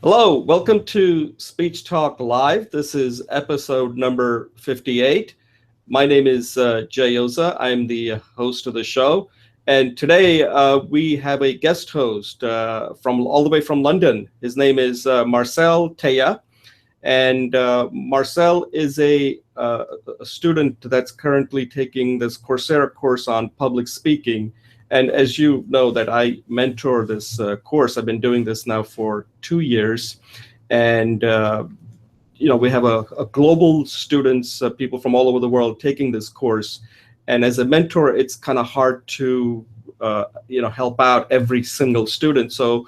Hello, welcome to Speech Talk Live. This is episode number 58. My name is Jay Oza. I'm the host of the show. And today we have a guest host from all the way from London. His name is Marcel Teya. And Marcel is a student that's currently taking this Coursera course on public speaking. And as you know that I mentor this course, I've been doing this now for 2 years. And, we have a global students, people from all over the world taking this course. And as a mentor, it's kind of hard to, help out every single student. So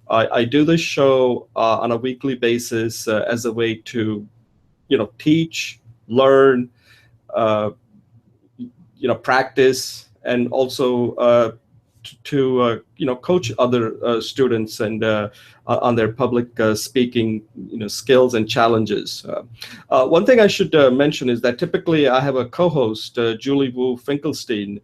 I do this show on a weekly basis as a way to, teach, learn, practice, and also to coach other students and on their public speaking skills and challenges. One thing I should mention is that typically I have a co-host, Julie Wu Finkelstein.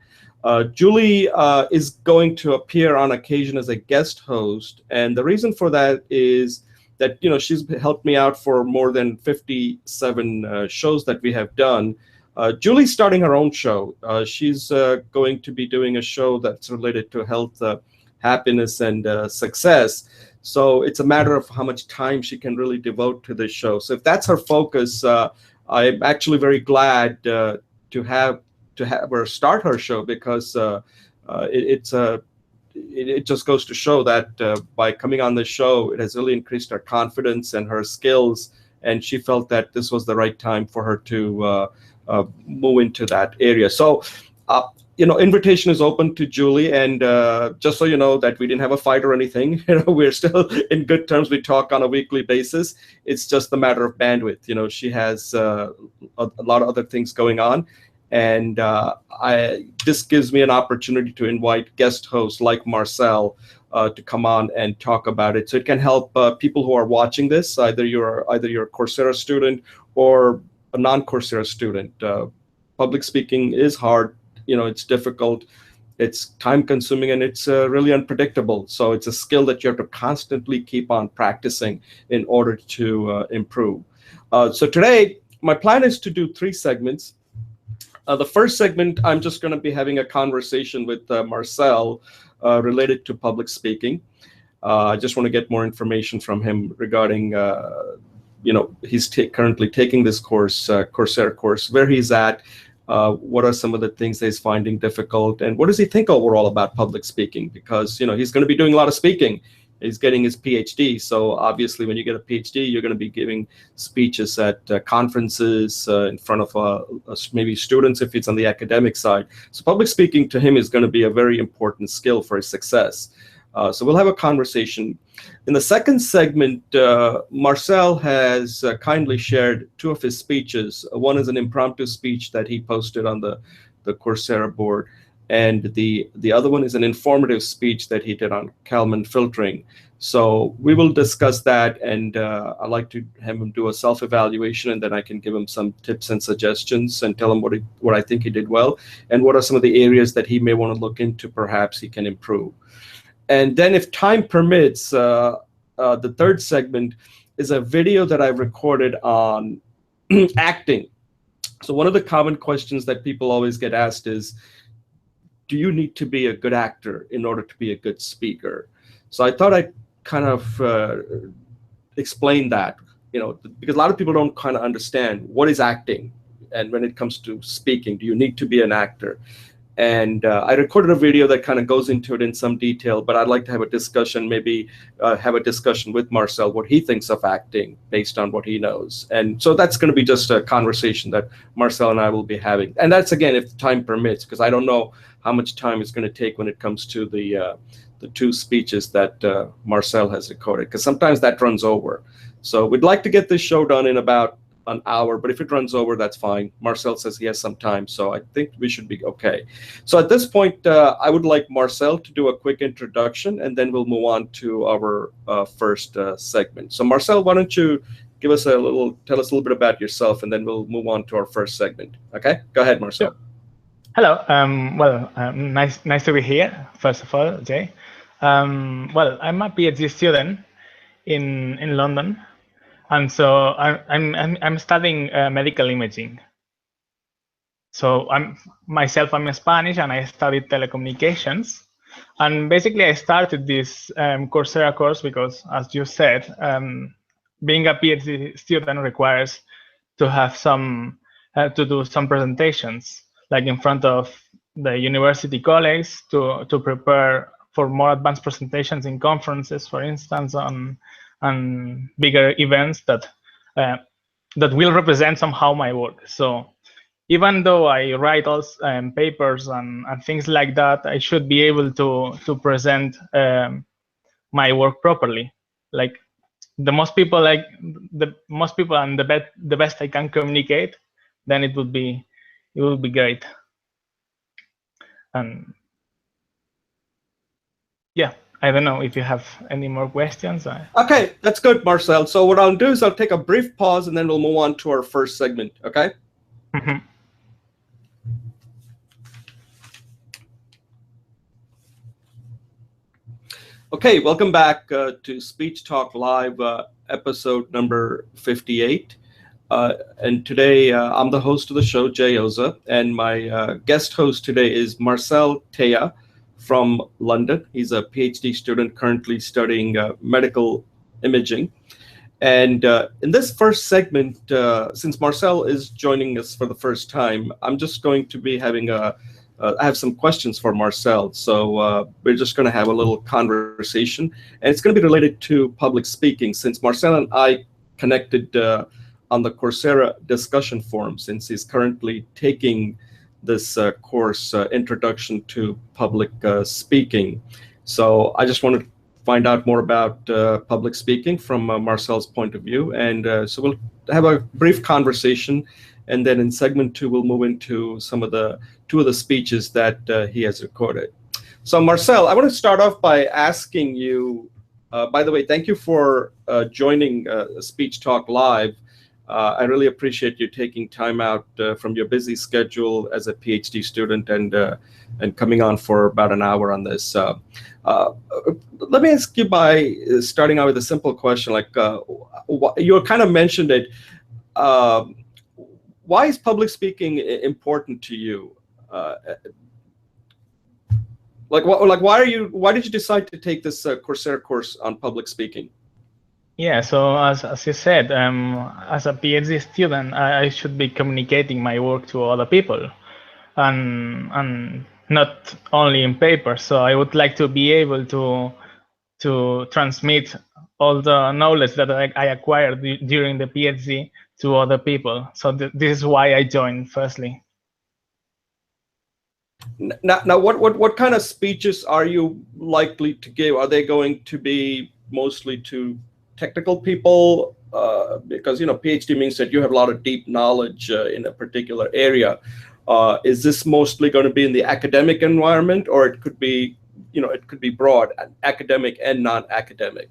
Julie is going to appear on occasion as a guest host, and the reason for that is that she's helped me out for more than 57 shows that we have done. Julie's starting her own show. She's going to be doing a show that's related to health, happiness, and success. So it's a matter of how much time she can really devote to this show. So if that's her focus, I'm actually very glad to have her start her show, because it just goes to show that by coming on the show, it has really increased her confidence and her skills. And she felt that this was the right time for her to move into that area. So, invitation is open to Julie, and just so you know that we didn't have a fight or anything. We're still in good terms. We talk on a weekly basis. It's just a matter of bandwidth. She has a lot of other things going on, and this gives me an opportunity to invite guest hosts like Marcel to come on and talk about it. So it can help people who are watching this. Either you're a Coursera student or a non-Coursera student. Public speaking is hard. It's difficult, it's time-consuming, and it's really unpredictable. So it's a skill that you have to constantly keep on practicing in order to improve. So today, my plan is to do 3 segments. The first segment, I'm just going to be having a conversation with Marcel related to public speaking. I just want to get more information from him regarding he's currently taking this course, Coursera course, where he's at, what are some of the things that he's finding difficult, and what does he think overall about public speaking? Because, he's going to be doing a lot of speaking. He's getting his PhD. So obviously when you get a PhD, you're going to be giving speeches at conferences in front of maybe students if it's on the academic side. So public speaking to him is going to be a very important skill for his success. So we'll have a conversation. In the second segment, Marcel has kindly shared 2 of his speeches. One is an impromptu speech that he posted on the Coursera board, and the other one is an informative speech that he did on Kalman filtering. So we will discuss that, and I'd like to have him do a self-evaluation, and then I can give him some tips and suggestions and tell him what I think he did well, and what are some of the areas that he may want to look into, perhaps he can improve. And then if time permits, the third segment is a video that I've recorded on acting. So one of the common questions that people always get asked is, do you need to be a good actor in order to be a good speaker? So I thought I'd kind of explain that, because a lot of people don't kind of understand what is acting. And when it comes to speaking, do you need to be an actor? And I recorded a video that kind of goes into it in some detail, but I'd like to have a discussion, maybe have a discussion with Marcel, what he thinks of acting based on what he knows. And so that's going to be just a conversation that Marcel and I will be having. And that's, again, if time permits, because I don't know how much time it's going to take when it comes to the 2 speeches that Marcel has recorded, because sometimes that runs over. So we'd like to get this show done in about an hour, but if it runs over, that's fine. Marcel says he has some time, so I think we should be okay. So at this point, I would like Marcel to do a quick introduction, and then we'll move on to our first segment. So Marcel, why don't you tell us a little bit about yourself, and then we'll move on to our first segment. Okay, go ahead, Marcel. Sure. Hello. Nice to be here. First of all, Jay. I'm a PhD student in London, and so I'm studying medical imaging. So I'm Spanish, and I studied telecommunications. And basically, I started this Coursera course because, as you said, being a PhD student requires to have to do some presentations, like in front of the university colleagues, to prepare for more advanced presentations in conferences, for instance, on bigger events that will represent somehow my work. So even though I write all papers and things like that, I should be able to present my work properly. Like the most people and the best I can communicate, then it would be great. And yeah, I don't know if you have any more questions. Okay, that's good, Marcel. So what I'll do is I'll take a brief pause and then we'll move on to our first segment, okay? Mm-hmm. Okay, welcome back to Speech Talk Live, episode number 58. And today I'm the host of the show, Jay Oza, and my guest host today is Marcel Teja from London. He's a PhD student currently studying medical imaging. And in this first segment, since Marcel is joining us for the first time, I'm just going to be having I have some questions for Marcel. So we're just going to have a little conversation, and it's going to be related to public speaking, since Marcel and I connected on the Coursera discussion forum, since he's currently taking this course, Introduction to Public Speaking. So I just want to find out more about public speaking from Marcel's point of view. And so we'll have a brief conversation. And then in segment 2, we'll move into some of the two of the speeches that he has recorded. So Marcel, I want to start off by asking you, by the way, thank you for joining Speech Talk Live. I really appreciate you taking time out from your busy schedule as a PhD student and coming on for about an hour on this. Let me ask you by starting out with a simple question, like you kind of mentioned it. Why is public speaking important to you? Why did you decide to take this Coursera course on public speaking? Yeah, so as you said, as a PhD student, I should be communicating my work to other people, and not only in paper. So I would like to be able to transmit all the knowledge that I acquired during the PhD to other people. So this is why I joined firstly. Now, what kind of speeches are you likely to give? Are they going to be mostly to technical people? Because PhD means that you have a lot of deep knowledge in a particular area. Is this mostly going to be in the academic environment, or it could be, it could be broad, academic and non-academic?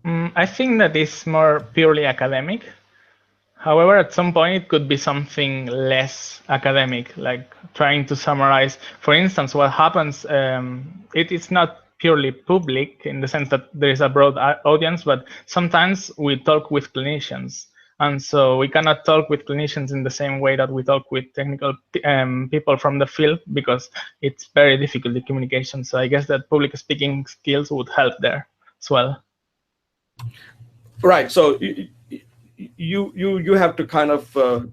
I think that it's more purely academic. However, at some point it could be something less academic, like trying to summarize, for instance, what happens. It is not purely public in the sense that there is a broad audience, but sometimes we talk with clinicians. And so we cannot talk with clinicians in the same way that we talk with technical people from the field, because it's very difficult, the communication. So I guess that public speaking skills would help there as well. Right. So you have to kind of,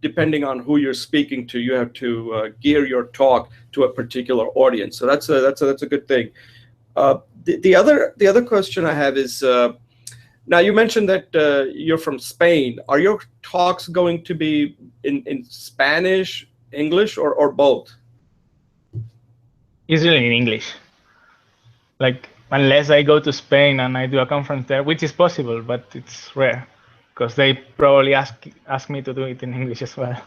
depending on who you're speaking to, you have to gear your talk to a particular audience. So that's a good thing. The other question I have is, now you mentioned that you're from Spain. Are your talks going to be in Spanish, English, or both? Usually in English. Like, unless I go to Spain and I do a conference there, which is possible, but it's rare, because they probably ask me to do it in English as well.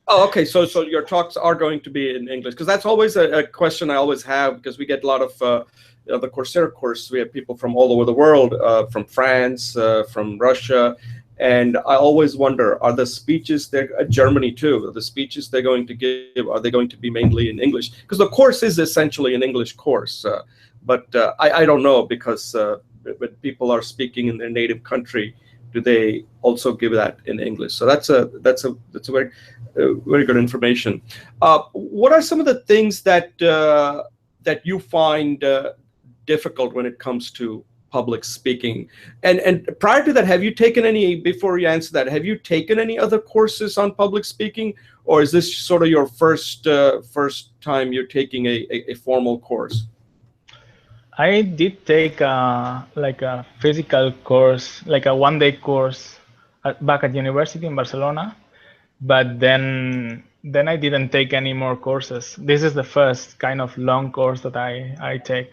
Oh, okay. So your talks are going to be in English, because that's always a question I always have, because we get a lot of the Coursera course. We have people from all over the world, from France, from Russia, and I always wonder: are the speeches there, Germany too? Are the speeches they're going to give, are they going to be mainly in English? Because the course is essentially an English course, but I don't know, because when people are speaking in their native country, do they also give that in English? So that's a very very good information. What are some of the things that that you find difficult when it comes to public speaking? And prior to that, have you taken any, before you answer that, have you taken any other courses on public speaking, or is this sort of your first time you're taking a formal course? I did take like a physical course, like a one-day course back at university in Barcelona, but then I didn't take any more courses. This is the first kind of long course that I take.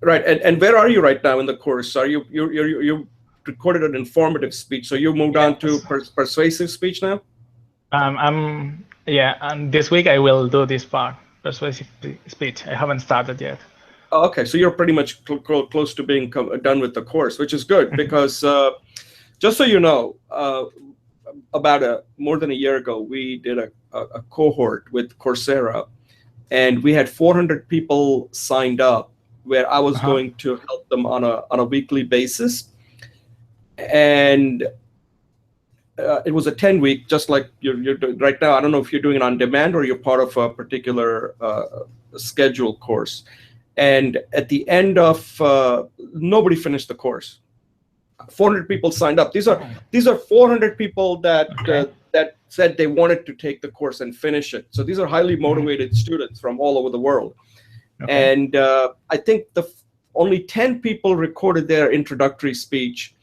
Right, and where are you right now in the course? Are you recorded an informative speech, so you moved on to persuasive speech now? And this week I will do this part, persuasive speech. I haven't started yet. Oh, okay, so you're pretty much close to being done with the course, which is good, because just so you know, about more than a year ago, we did a cohort with Coursera, and we had 400 people signed up, where I was going to help them on a weekly basis, and it was a 10-week, just like you're doing right now. I don't know if you're doing it on demand or you're part of a particular scheduled course. And at the end of, nobody finished the course. 400 people signed up. These are 400 people that that said they wanted to take the course and finish it. So these are highly motivated students from all over the world. And I think only 10 people recorded their introductory speech,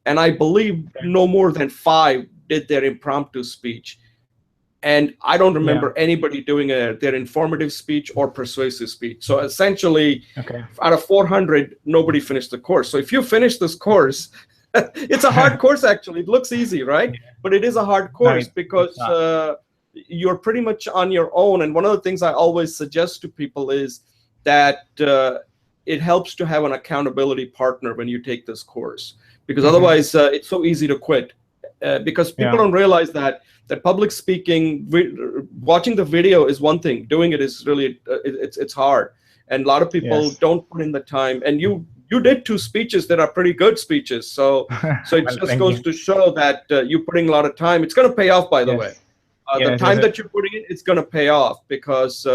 and I believe no more than 5 did their impromptu speech. And I don't remember anybody doing their informative speech or persuasive speech. So essentially, out of 400, nobody finished the course. So if you finish this course, it's a hard course, actually. It looks easy, right? But it is a hard course because you're pretty much on your own. And one of the things I always suggest to people is that it helps to have an accountability partner when you take this course, because otherwise it's so easy to quit. Because people don't realize that public speaking, watching the video is one thing. Doing it is really it's hard, and a lot of people don't put in the time. And you did 2 speeches that are pretty good speeches, so it just goes to show that you're putting a lot of time. It's going to pay off, by the way. The time that you're putting in, it's going to pay off, because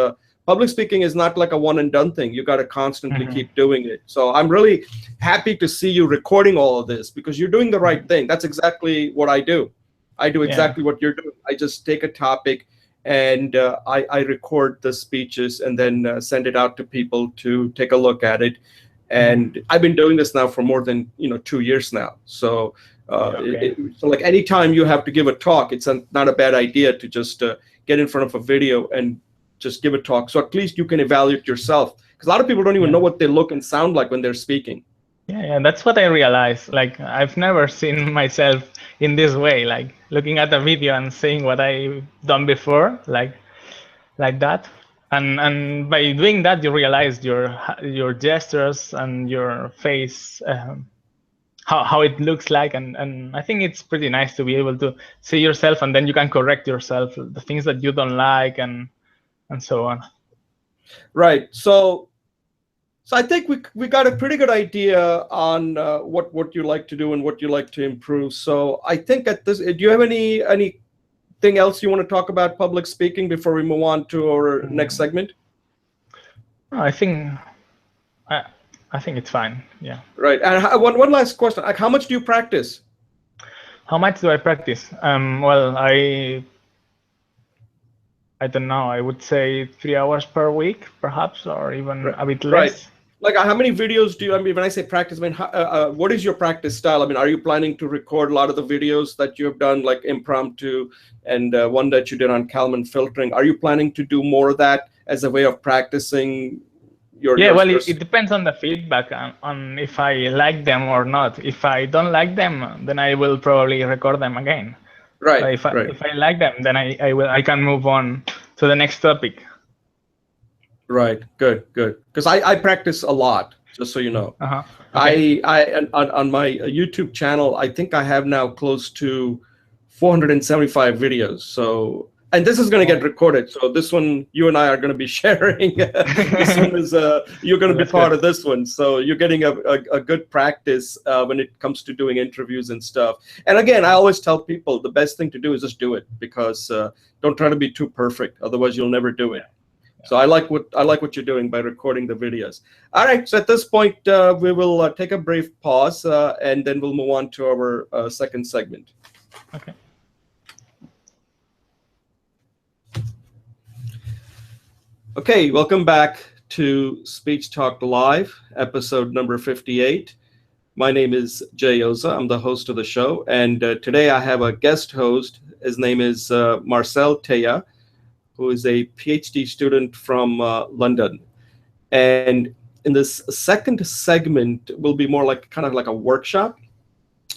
public speaking is not like a one and done thing. You got to constantly keep doing it. So I'm really happy to see you recording all of this, because you're doing the right thing. That's exactly what I do. I do exactly what you're doing. I just take a topic and I record the speeches and then send it out to people to take a look at it. And I've been doing this now for more than 2 years now. So so like anytime you have to give a talk, it's not a bad idea to just get in front of a video and just give a talk. So at least you can evaluate yourself, because a lot of people don't even know what they look and sound like when they're speaking. Yeah, that's what I realized. Like, I've never seen myself in this way, like looking at a video and seeing what I've done before, like that. And by doing that, you realize your gestures and your face, how it looks like. And I think it's pretty nice to be able to see yourself, and then you can correct yourself, the things that you don't like, and so on. Right. So I think we got a pretty good idea on what you like to do and what you like to improve. So I think at this, do you have anything else you want to talk about public speaking before we move on to our next segment? I think it's fine. Yeah. Right. And one last question: like, how much do you practice? How much do I practice? Well, I don't know. I would say 3 hours per week, perhaps, or even a bit less. Right. Like, how many videos do you? I mean, when I say practice, I mean, what is your practice style? I mean, are you planning to record a lot of the videos that you have done, like impromptu, and one that you did on Kalman filtering? Are you planning to do more of that as a way of practicing your? Yeah, well, it depends on the feedback on if I like them or not. If I don't like them, then I will probably record them again. Right. But if I like them, then I can move on to the next topic. Right. Good. Because I practice a lot, just so you know. Okay. I on my YouTube channel, I think I have now close to 475 videos. So, And this is going to get recorded, so this one you and I are going to be sharing. This one is you're going to be part of this one, so you're getting a good practice when it comes to doing interviews and stuff. And again, I always tell people the best thing to do is just do it, because don't try to be too perfect, otherwise you'll never do it. So I like what you're doing by recording the videos. All right, so at this point we will take a brief pause, and then we'll move on to our second segment. Okay. Okay, welcome back to Speech Talk Live, episode number 58. My name is Jay Oza. I'm the host of the show, and today I have a guest host. His name is Marcel, who is a PhD student from London. And in this second segment will be more like kind of like a workshop.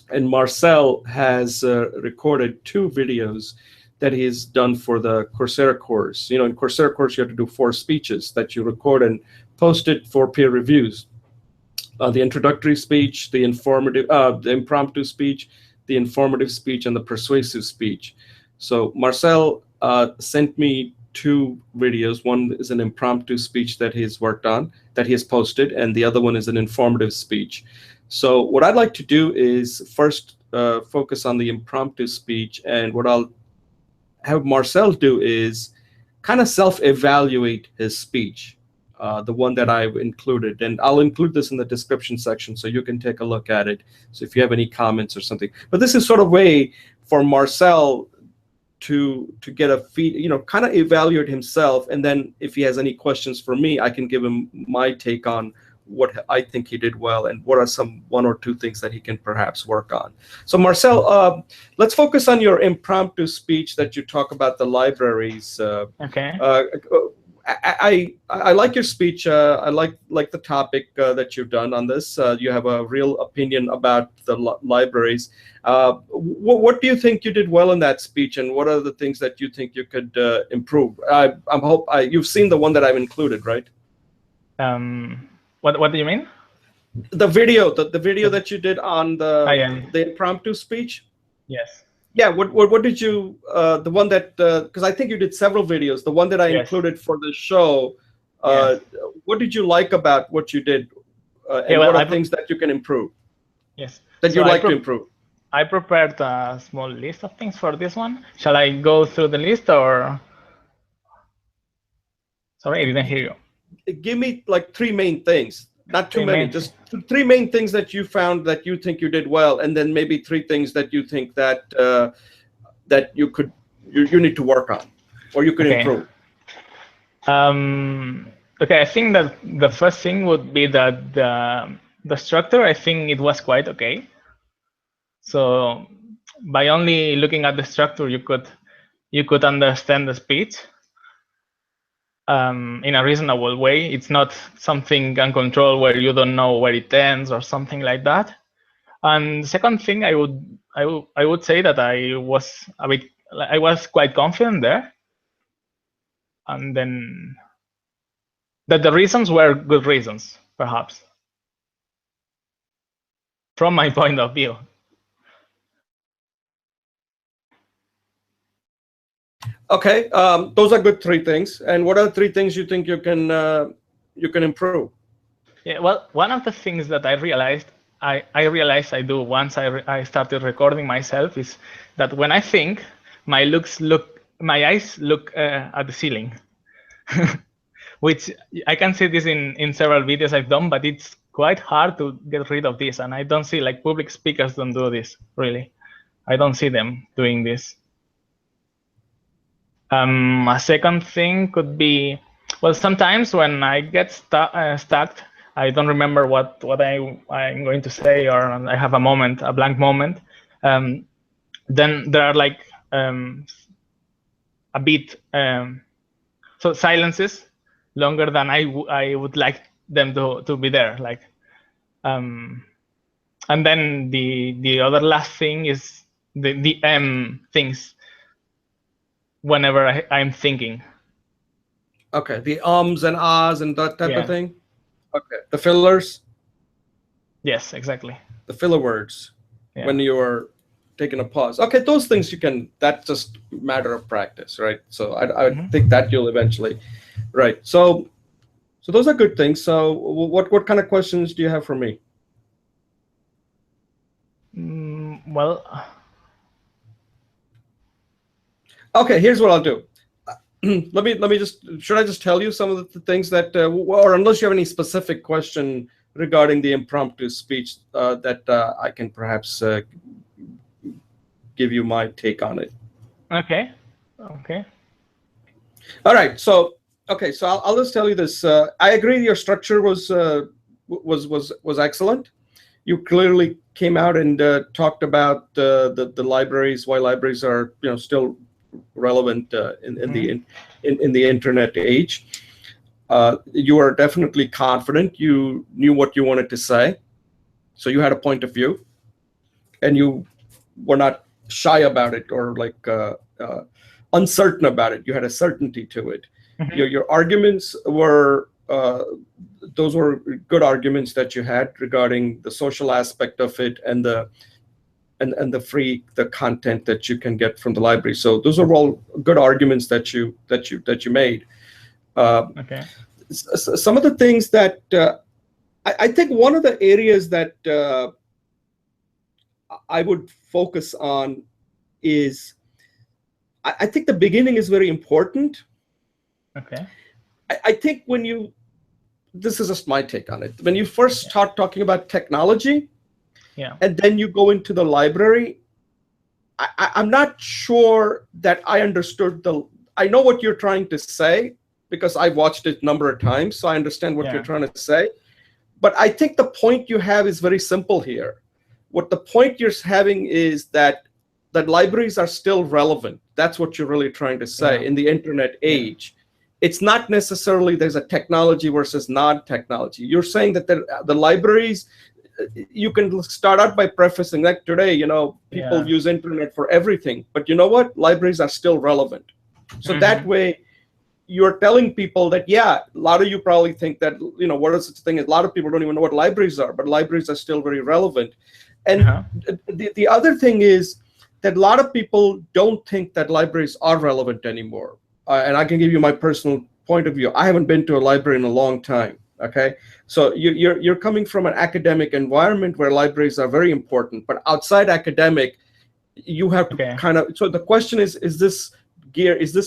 And Marcel has recorded 2 videos that he's done for the Coursera course. You know, in Coursera course, you have to do 4 speeches that you record and post it for peer reviews. The introductory speech, the impromptu speech, the informative speech, and the persuasive speech. So Marcel sent me 2 videos. One is an impromptu speech that he's worked on, that he has posted, and the other one is an informative speech. So what I'd like to do is first focus on the impromptu speech, and what I'll have Marcel do is kind of self-evaluate his speech, the one that I've included. And I'll include this in the description section so you can take a look at it. So if you have any comments or something. But this is sort of a way for Marcel to get a kind of evaluate himself. And then if he has any questions for me, I can give him my take on what I think he did well and what are some 1 or 2 things that he can perhaps work on. So Marcel, let's focus on your impromptu speech that you talk about the libraries. Okay. I like your speech. I like the topic that you've done on this. You have a real opinion about the libraries. What do you think you did well in that speech, and what are the things that you think you could improve? You've seen the one that I've included, right? What do you mean? The video, the video that you did on the impromptu speech. Yes. Yeah. What did you the one that because I think you did several videos. The one that I included for the show. What did you like about what you did, and what are things that you can improve? Yes. That you like to improve. I prepared a small list of things for this one. Shall I go through the list, or? Sorry, I didn't hear you. Give me like 3 main things, not too many, just 3 main things that you found that you think you did well, and then maybe 3 things that you think that that you need to work on, or you could improve. Okay, I think that the first thing would be that the structure, I think it was quite okay. So by only looking at the structure, you could understand the speech in a reasonable way. It's not something uncontrolled where you don't know where it ends or something like that. And the second thing, I would say that I was quite confident there, and then that the reasons were good reasons, perhaps, from my point of view. Okay, those are good 3 things. And what are 3 things you think you can improve? Yeah, well, one of the things that I realized I do once I started recording myself is that when I think, my eyes look at the ceiling, which I can see this in several videos I've done, but it's quite hard to get rid of this. And I don't see, like, public speakers don't do this, really. I don't see them doing this. A second thing could be, well, sometimes when I get stuck, I don't remember what I'm going to say, or I have a blank moment. Then there are like a bit, so silences longer than I would like them to be there. Like, and then the other last thing is the things whenever I'm thinking. Okay, the ums and ahs and that type of thing. Okay, the fillers. Yes, exactly. The filler words when you're taking a pause. Okay, those things that's just a matter of practice, right? So I think that you'll eventually, right. So those are good things. So what kind of questions do you have for me? Well, okay, here's what I'll do. let me should I just tell you some of the things that, or unless you have any specific question regarding the impromptu speech, that I can perhaps give you my take on it. Okay. All right. So I'll just tell you this. I agree your structure was excellent. You clearly came out and talked about the libraries, why libraries are still relevant in the internet age. You are definitely confident. You knew what you wanted to say, so you had a point of view, and you were not shy about it or uncertain about it. You had a certainty to it. Your arguments were those were good arguments that you had regarding the social aspect of it and the content that you can get from the library. So those are all good arguments that you made. Okay. Some of the things that I think one of the areas that I would focus on is I think the beginning is very important. Okay. I think this is just my take on it. When you first start talking about technology, and then you go into the library, I'm not sure that I understood I know what you're trying to say because I've watched it a number of times, so I understand what you're trying to say. But I think the point you have is very simple here. What the point you're having is that libraries are still relevant. That's what you're really trying to say in the internet age. It's not necessarily there's a technology versus non-technology. You're saying that the libraries, you can start out by prefacing like today, people use internet for everything, but you know what? Libraries are still relevant. So that way you're telling people that, a lot of you probably think that, what is such a thing as a lot of people don't even know what libraries are, but libraries are still very relevant. And the other thing is that a lot of people don't think that libraries are relevant anymore. And I can give you my personal point of view. I haven't been to a library in a long time. Okay, so you're coming from an academic environment where libraries are very important, but outside academic, you have to kind of. So the question is this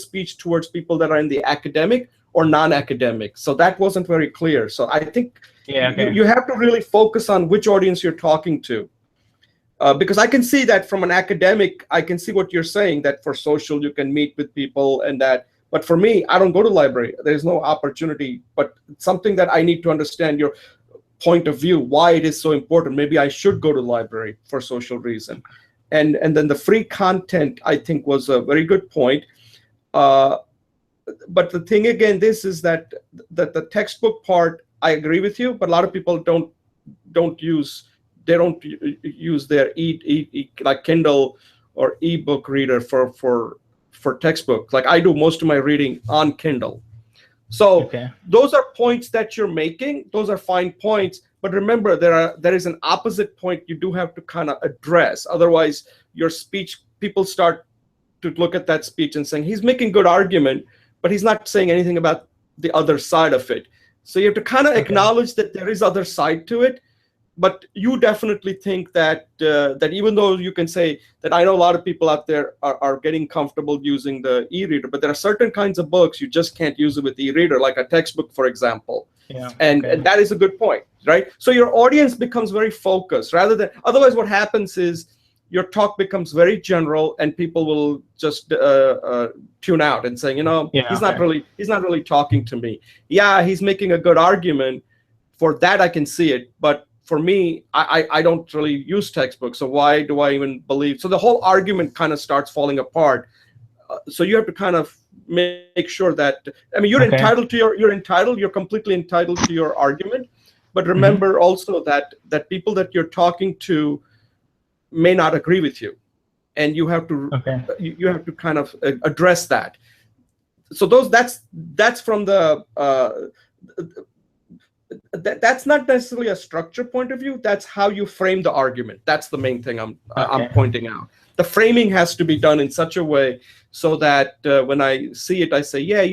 speech towards people that are in the academic or non-academic? So that wasn't very clear. So I think you have to really focus on which audience you're talking to. Because I can see that from an academic, I can see what you're saying, that for social, you can meet with people and that. But for me, I don't go to library. There's no opportunity. But something that I need to understand your point of view, why it is so important. Maybe I should go to library for social reason. And then the free content, I think, was a very good point. But the thing, again, this is that the textbook part, I agree with you, but a lot of people don't use their like Kindle or ebook reader for textbook. Like I do most of my reading on Kindle. So those are points that you're making. Those are fine points. But remember, there is an opposite point you do have to kind of address. Otherwise, your speech, people start to look at that speech and saying, he's making good argument, but he's not saying anything about the other side of it. So you have to kind of acknowledge that there is other side to it. But you definitely think that that even though you can say that I know a lot of people out there are getting comfortable using the e-reader, but there are certain kinds of books you just can't use it with e-reader, like a textbook, for example. And that is a good point, right? So your audience becomes very focused rather than, otherwise what happens is your talk becomes very general and people will just tune out and saying, he's not really talking to me. Yeah, he's making a good argument. For that, I can see it, but for me, I don't really use textbooks, so why do I even believe? So the whole argument kind of starts falling apart. So you have to kind of make sure that, I mean, you're completely entitled to your argument, but remember also that people that you're talking to may not agree with you, and you have to you have to kind of address that. So that's from the that's not necessarily a structure point of view. That's how you frame the argument. That's the main thing I'm pointing out. The framing has to be done in such a way so that when I see it, I say, yeah,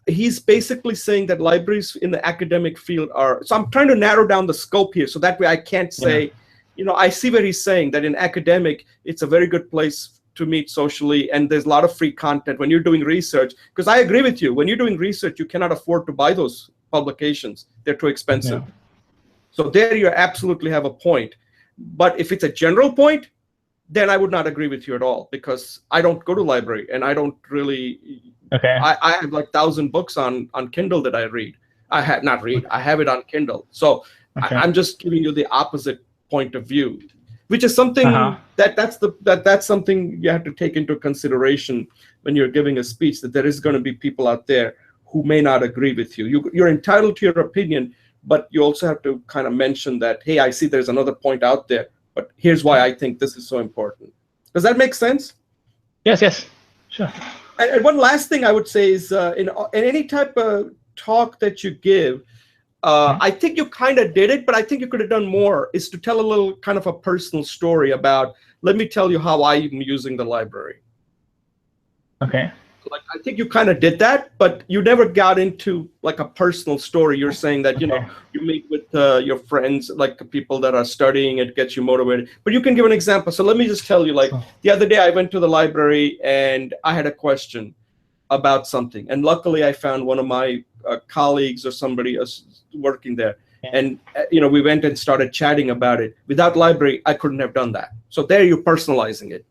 he's basically saying that libraries in the academic field are, so I'm trying to narrow down the scope here. So that way I can't say, I see what he's saying, that in academic, it's a very good place to meet socially, and there's a lot of free content when you're doing research. Because I agree with you, when you're doing research, you cannot afford to buy those publications. They're too expensive. Yeah. So there you absolutely have a point. But if it's a general point, then I would not agree with you at all, because I don't go to library and I don't really, I have like 1,000 books on Kindle that I read. I have it on Kindle. So I'm just giving you the opposite point of view, which is something that's something you have to take into consideration when you're giving a speech, that there is going to be people out there who may not agree with you. You're entitled to your opinion, but you also have to kind of mention that, hey, I see there's another point out there, but here's why I think this is so important. Does that make sense? Yes, sure. And one last thing I would say is in any type of talk that you give, I think you kind of did it, but I think you could have done more, is to tell a little kind of a personal story about, let me tell you how I'm using the library. Okay. Like, I think you kind of did that, but you never got into like a personal story. You're saying that, you meet with your friends, like the people that are studying, it gets you motivated. But you can give an example. So let me just tell you, like the other day I went to the library and I had a question about something. And luckily I found one of my colleagues or somebody working there. And, we went and started chatting about it. Without library, I couldn't have done that. So there you're personalizing it.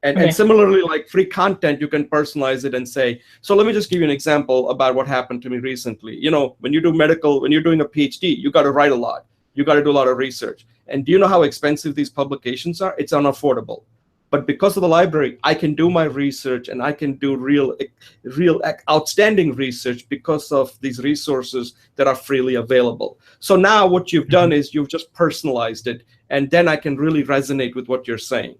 And similarly, like free content, you can personalize it and say, so let me just give you an example about what happened to me recently. When you do medical, when you're doing a PhD, you got to write a lot. You got to do a lot of research. And do you know how expensive these publications are? It's unaffordable. But because of the library, I can do my research and I can do real outstanding research because of these resources that are freely available. So now what you've done is you've just personalized it, and then I can really resonate with what you're saying.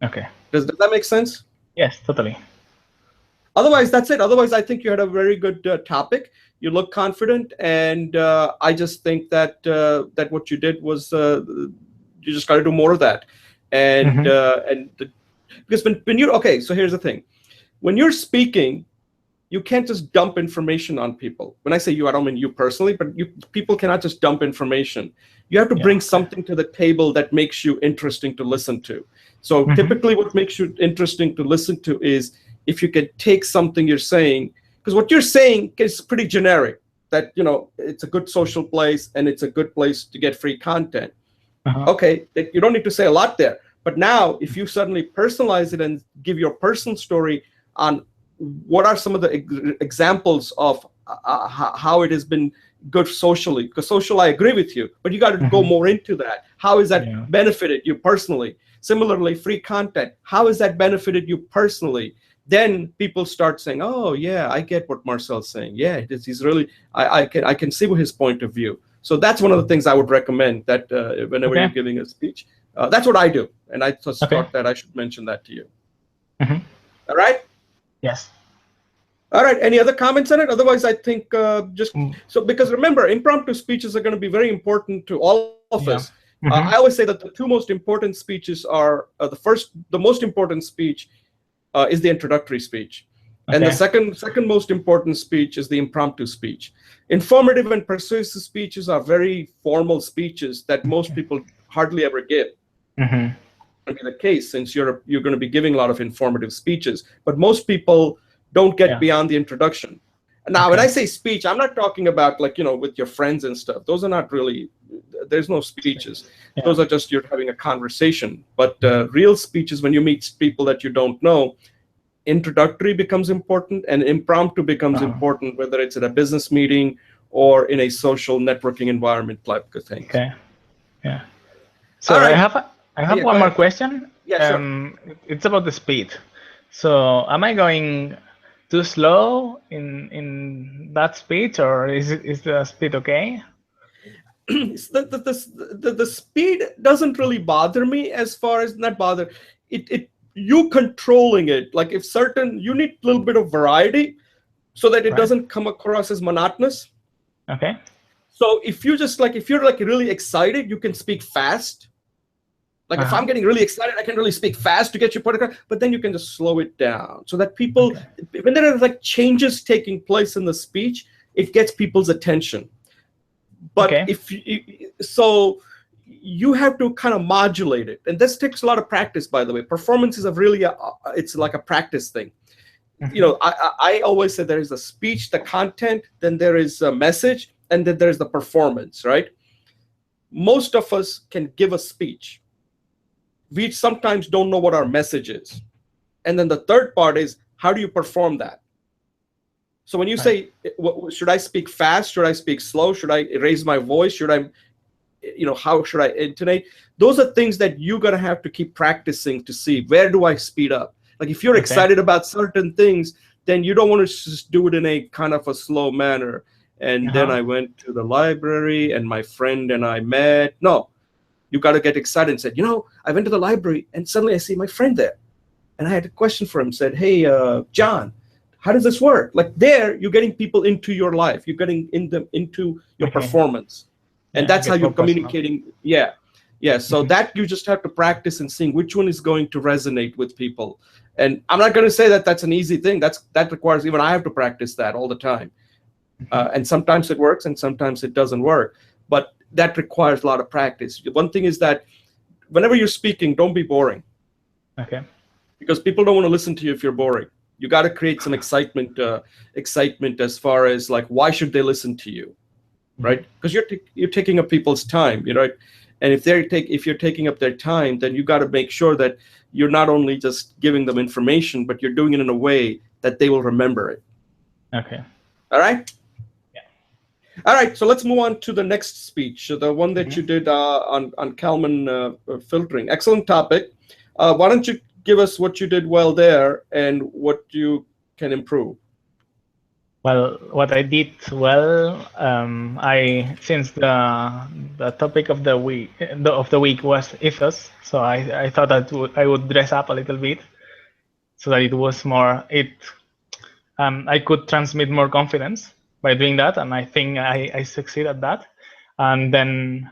Okay. Does that make sense? Yes, totally. Otherwise, that's it. Otherwise, I think you had a very good topic. You look confident, and I just think that that what you did was you just got to do more of that. And because when you're so here's the thing: when you're speaking, you can't just dump information on people. When I say you, I don't mean you personally, but people cannot just dump information. You have to bring something to the table that makes you interesting to listen to. So typically what makes you interesting to listen to is if you can take something you're saying, because what you're saying is pretty generic, that, it's a good social place and it's a good place to get free content. Okay, you don't need to say a lot there. But now if you suddenly personalize it and give your personal story on what are some of the examples of how it has been good socially, because social, I agree with you, but you got to go more into that. How has that benefited you personally? Similarly, free content, how has that benefited you personally? Then people start saying, oh yeah, I get what Marcel's saying. Yeah, he's really, I can see his point of view. So that's one of the things I would recommend, that whenever you're giving a speech, that's what I do. And I just thought that I should mention that to you. All right? Yes. All right. Any other comments on it? Otherwise, I think so, because remember, impromptu speeches are going to be very important to all of us. I always say that the two most important speeches are the most important speech is the introductory speech. And the second most important speech is the impromptu speech. Informative and persuasive speeches are very formal speeches that most people hardly ever give. Be the case, since you're going to be giving a lot of informative speeches, but most people don't get beyond the introduction. Now, when I say speech, I'm not talking about like, with your friends and stuff. Those are not really, there's no speeches. Those are just, you're having a conversation. But real speeches, when you meet people that you don't know, introductory becomes important and impromptu becomes important, whether it's at a business meeting or in a social networking environment type of thing. Okay. Yeah. So I have one more question. Yeah, sure. It's about the speed. So am I going too slow in that speech, or is the speed okay? The speed doesn't really bother me, as far as not bother it. You controlling it, like if you need a little bit of variety so that it doesn't come across as monotonous. Okay. So if you're like really excited, you can speak fast. Like if I'm getting really excited, I can really speak fast to get your point across, but then you can just slow it down so that people, when there are like changes taking place in the speech, it gets people's attention. But if so, you have to kind of modulate it, and this takes a lot of practice. By the way, performance is it's like a practice thing. You know, I always say there is a speech, the content, then there is a message, and then there's the performance, right? Most of us can give a speech. We sometimes don't know what our message is. And then the third part is, how do you perform that? So when you say, should I speak fast? Should I speak slow? Should I raise my voice? Should I, how should I intonate? Those are things that you're going to have to keep practicing to see, where do I speed up? Like if you're excited about certain things, then you don't want to just do it in a kind of a slow manner. And then I went to the library and my friend and I met. No, you got to get excited and said, I went to the library and suddenly I see my friend there. And I had a question for him, said, hey, John, how does this work? Like there, you're getting people into your life. You're getting into your performance. And that's how you're communicating. Yeah. So that you just have to practice and seeing which one is going to resonate with people. And I'm not going to say that that's an easy thing. That requires, even I have to practice that all the time. And sometimes it works and sometimes it doesn't work. But that requires a lot of practice. One thing is that whenever you're speaking, don't be boring. Okay. Because people don't want to listen to you if you're boring. You got to create some excitement as far as like, why should they listen to you, right? Because you're taking up people's time, and if you're taking up their time, then you got to make sure that you're not only just giving them information, but you're doing it in a way that they will remember it. Okay. All right. Yeah. All right. So let's move on to the next speech, the one that you did on Kalman filtering. Excellent topic. Why don't you give us what you did well there and what you can improve? Well, what I did well, since the topic of the week was ethos, so I thought that I would dress up a little bit so that it was more I could transmit more confidence by doing that, and I think I succeed at that. And then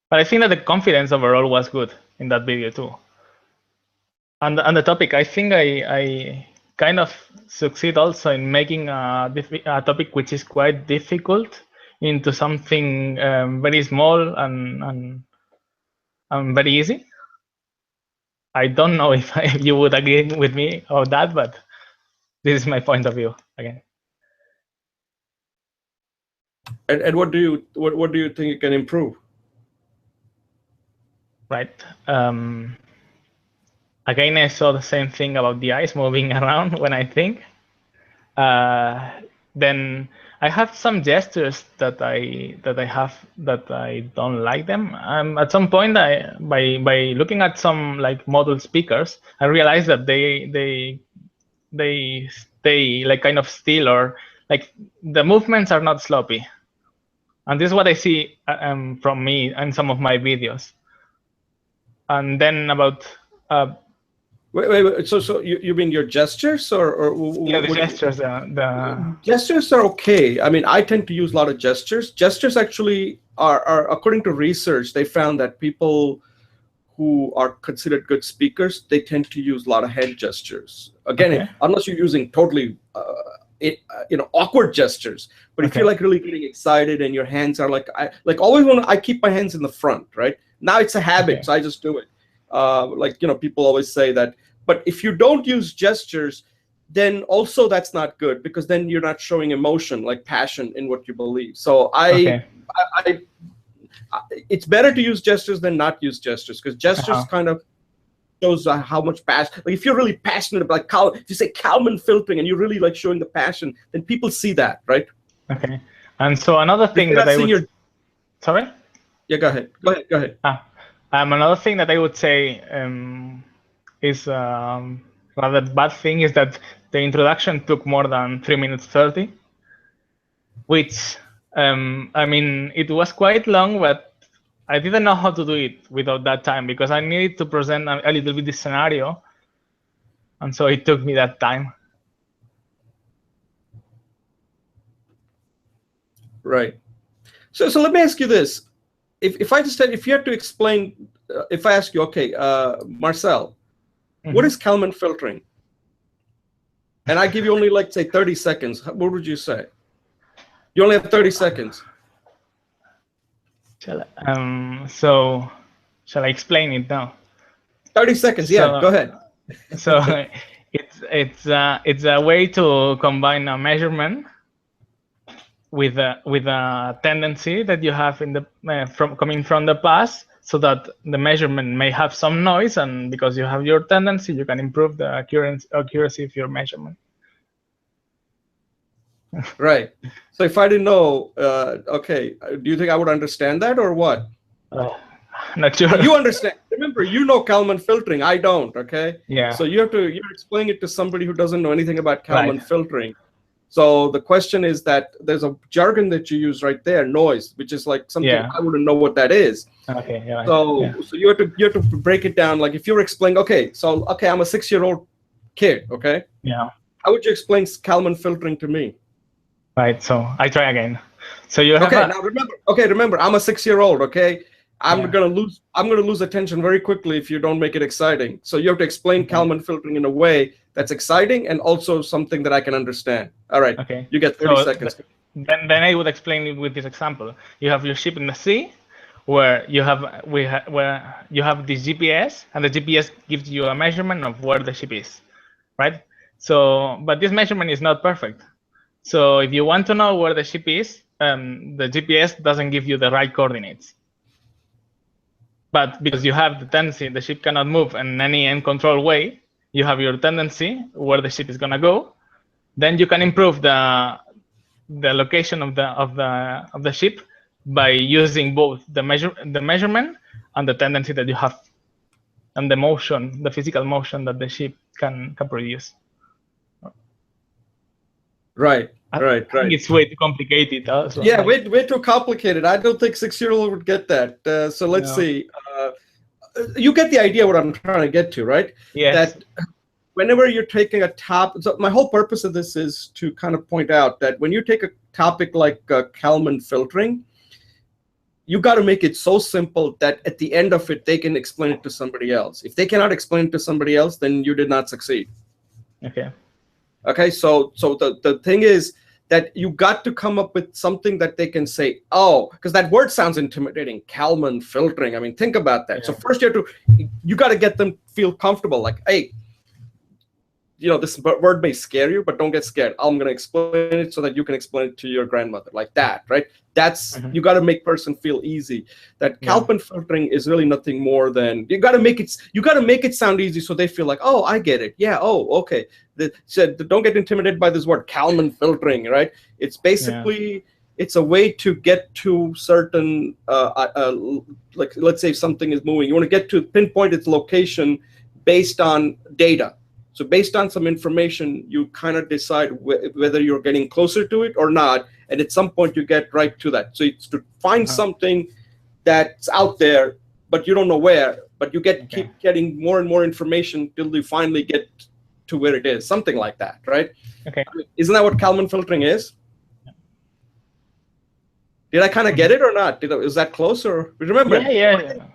but I think that the confidence overall was good in that video too. On the topic, I think I kind of succeed also in making a topic which is quite difficult into something very small and very easy. I don't know if you would agree with me on that, but this is my point of view again. And what do you think you can improve? Right. Again, I saw the same thing about the eyes moving around when I think. Then I have some gestures that I don't like them. At some point, by looking at some like model speakers, I realized that they stay like kind of still, or like the movements are not sloppy. And this is what I see from me and some of my videos. And then about wait. So you mean your gestures or yeah, the gestures. The gestures are okay. I mean, I tend to use a lot of gestures. Gestures actually are according to research, they found that people who are considered good speakers, they tend to use a lot of hand gestures. Again, unless you're using totally awkward gestures. But if you're like really getting excited and your hands are like, I keep my hands in the front, right? Now it's a habit, so I just do it. People always say that. But if you don't use gestures, then also that's not good, because then you're not showing emotion, like passion in what you believe. So it's better to use gestures than not use gestures, because gestures kind of shows how much passion. Like if you're really passionate about, if you say Kalman filtering and you're really like showing the passion, then people see that, right? Okay. And so another thing that I would... Sorry? Yeah, go ahead. Another thing that I would say is rather bad thing is that the introduction took more than 3 minutes 30, which I mean, it was quite long, but I didn't know how to do it without that time, because I needed to present a little bit the scenario, and so it took me that time. Right. So let me ask you this: if you had to explain, if I ask you, okay, Marcel, what is Kalman filtering? And I give you only like say 30 seconds. What would you say? You only have 30 seconds. So shall I explain it now? 30 seconds. Yeah, go ahead. So it's a way to combine a measurement with a tendency that you have in the coming from the past, so that the measurement may have some noise, and because you have your tendency, you can improve the accuracy of your measurement. Right. So if I didn't know, okay, do you think I would understand that or what? Not sure. You understand. Remember, you know Kalman filtering. I don't. Okay. Yeah. So you're explaining it to somebody who doesn't know anything about Kalman filtering. So the question is that there's a jargon that you use right there, noise, which is like something I wouldn't know what that is. Okay. Yeah. So you have to break it down. Like if you're explaining, okay, I'm a 6-year-old kid. Okay. Yeah. How would you explain Kalman filtering to me? Right. So I try again. So you have now remember, I'm a 6-year-old. Okay. I'm gonna lose attention very quickly if you don't make it exciting. So you have to explain Kalman filtering in a way that's exciting and also something that I can understand. All right. Okay. You get 30 seconds. Then I would explain it with this example. You have your ship in the sea, where you have the GPS, and the GPS gives you a measurement of where the ship is, right? So, but this measurement is not perfect. So if you want to know where the ship is, the GPS doesn't give you the right coordinates. But because you have the tendency, the ship cannot move in any uncontrolled way, you have your tendency where the ship is gonna go. Then you can improve the location of the ship by using both the measurement and the tendency that you have, and the motion, the physical motion that the ship can produce. Right. I think it's way too complicated. Also. Yeah, way too complicated. I don't think 6-year-old would get that. So let's see. You get the idea what I'm trying to get to, right? Yes. That whenever you're taking a topic, so my whole purpose of this is to kind of point out that when you take a topic like Kalman filtering, you got to make it so simple that at the end of it, they can explain it to somebody else. If they cannot explain it to somebody else, then you did not succeed. Okay. Okay, so the thing is that you got to come up with something that they can say, oh, because that word sounds intimidating, Kalman filtering. I mean, think about that. Yeah. So first you got to get them feel comfortable, like, hey, this word may scare you, but don't get scared. I'm going to explain it so that you can explain it to your grandmother, like that, right? That's you got to make person feel easy. That Kalman filtering is really nothing more than you got to make it sound easy so they feel like, oh, I get it. Yeah. Oh, okay. Don't get intimidated by this word Kalman filtering, right? It's basically it's a way to get to certain like let's say something is moving. You want to get to pinpoint its location based on data. So based on some information, you kind of decide whether you're getting closer to it or not. And at some point, you get right to that. So it's to find something that's out there, but you don't know where. But you keep getting more and more information till you finally get to where it is. Something like that, right? Okay. I mean, isn't that what Kalman filtering is? Did I kind of get it or not? Is that close? Or remember, you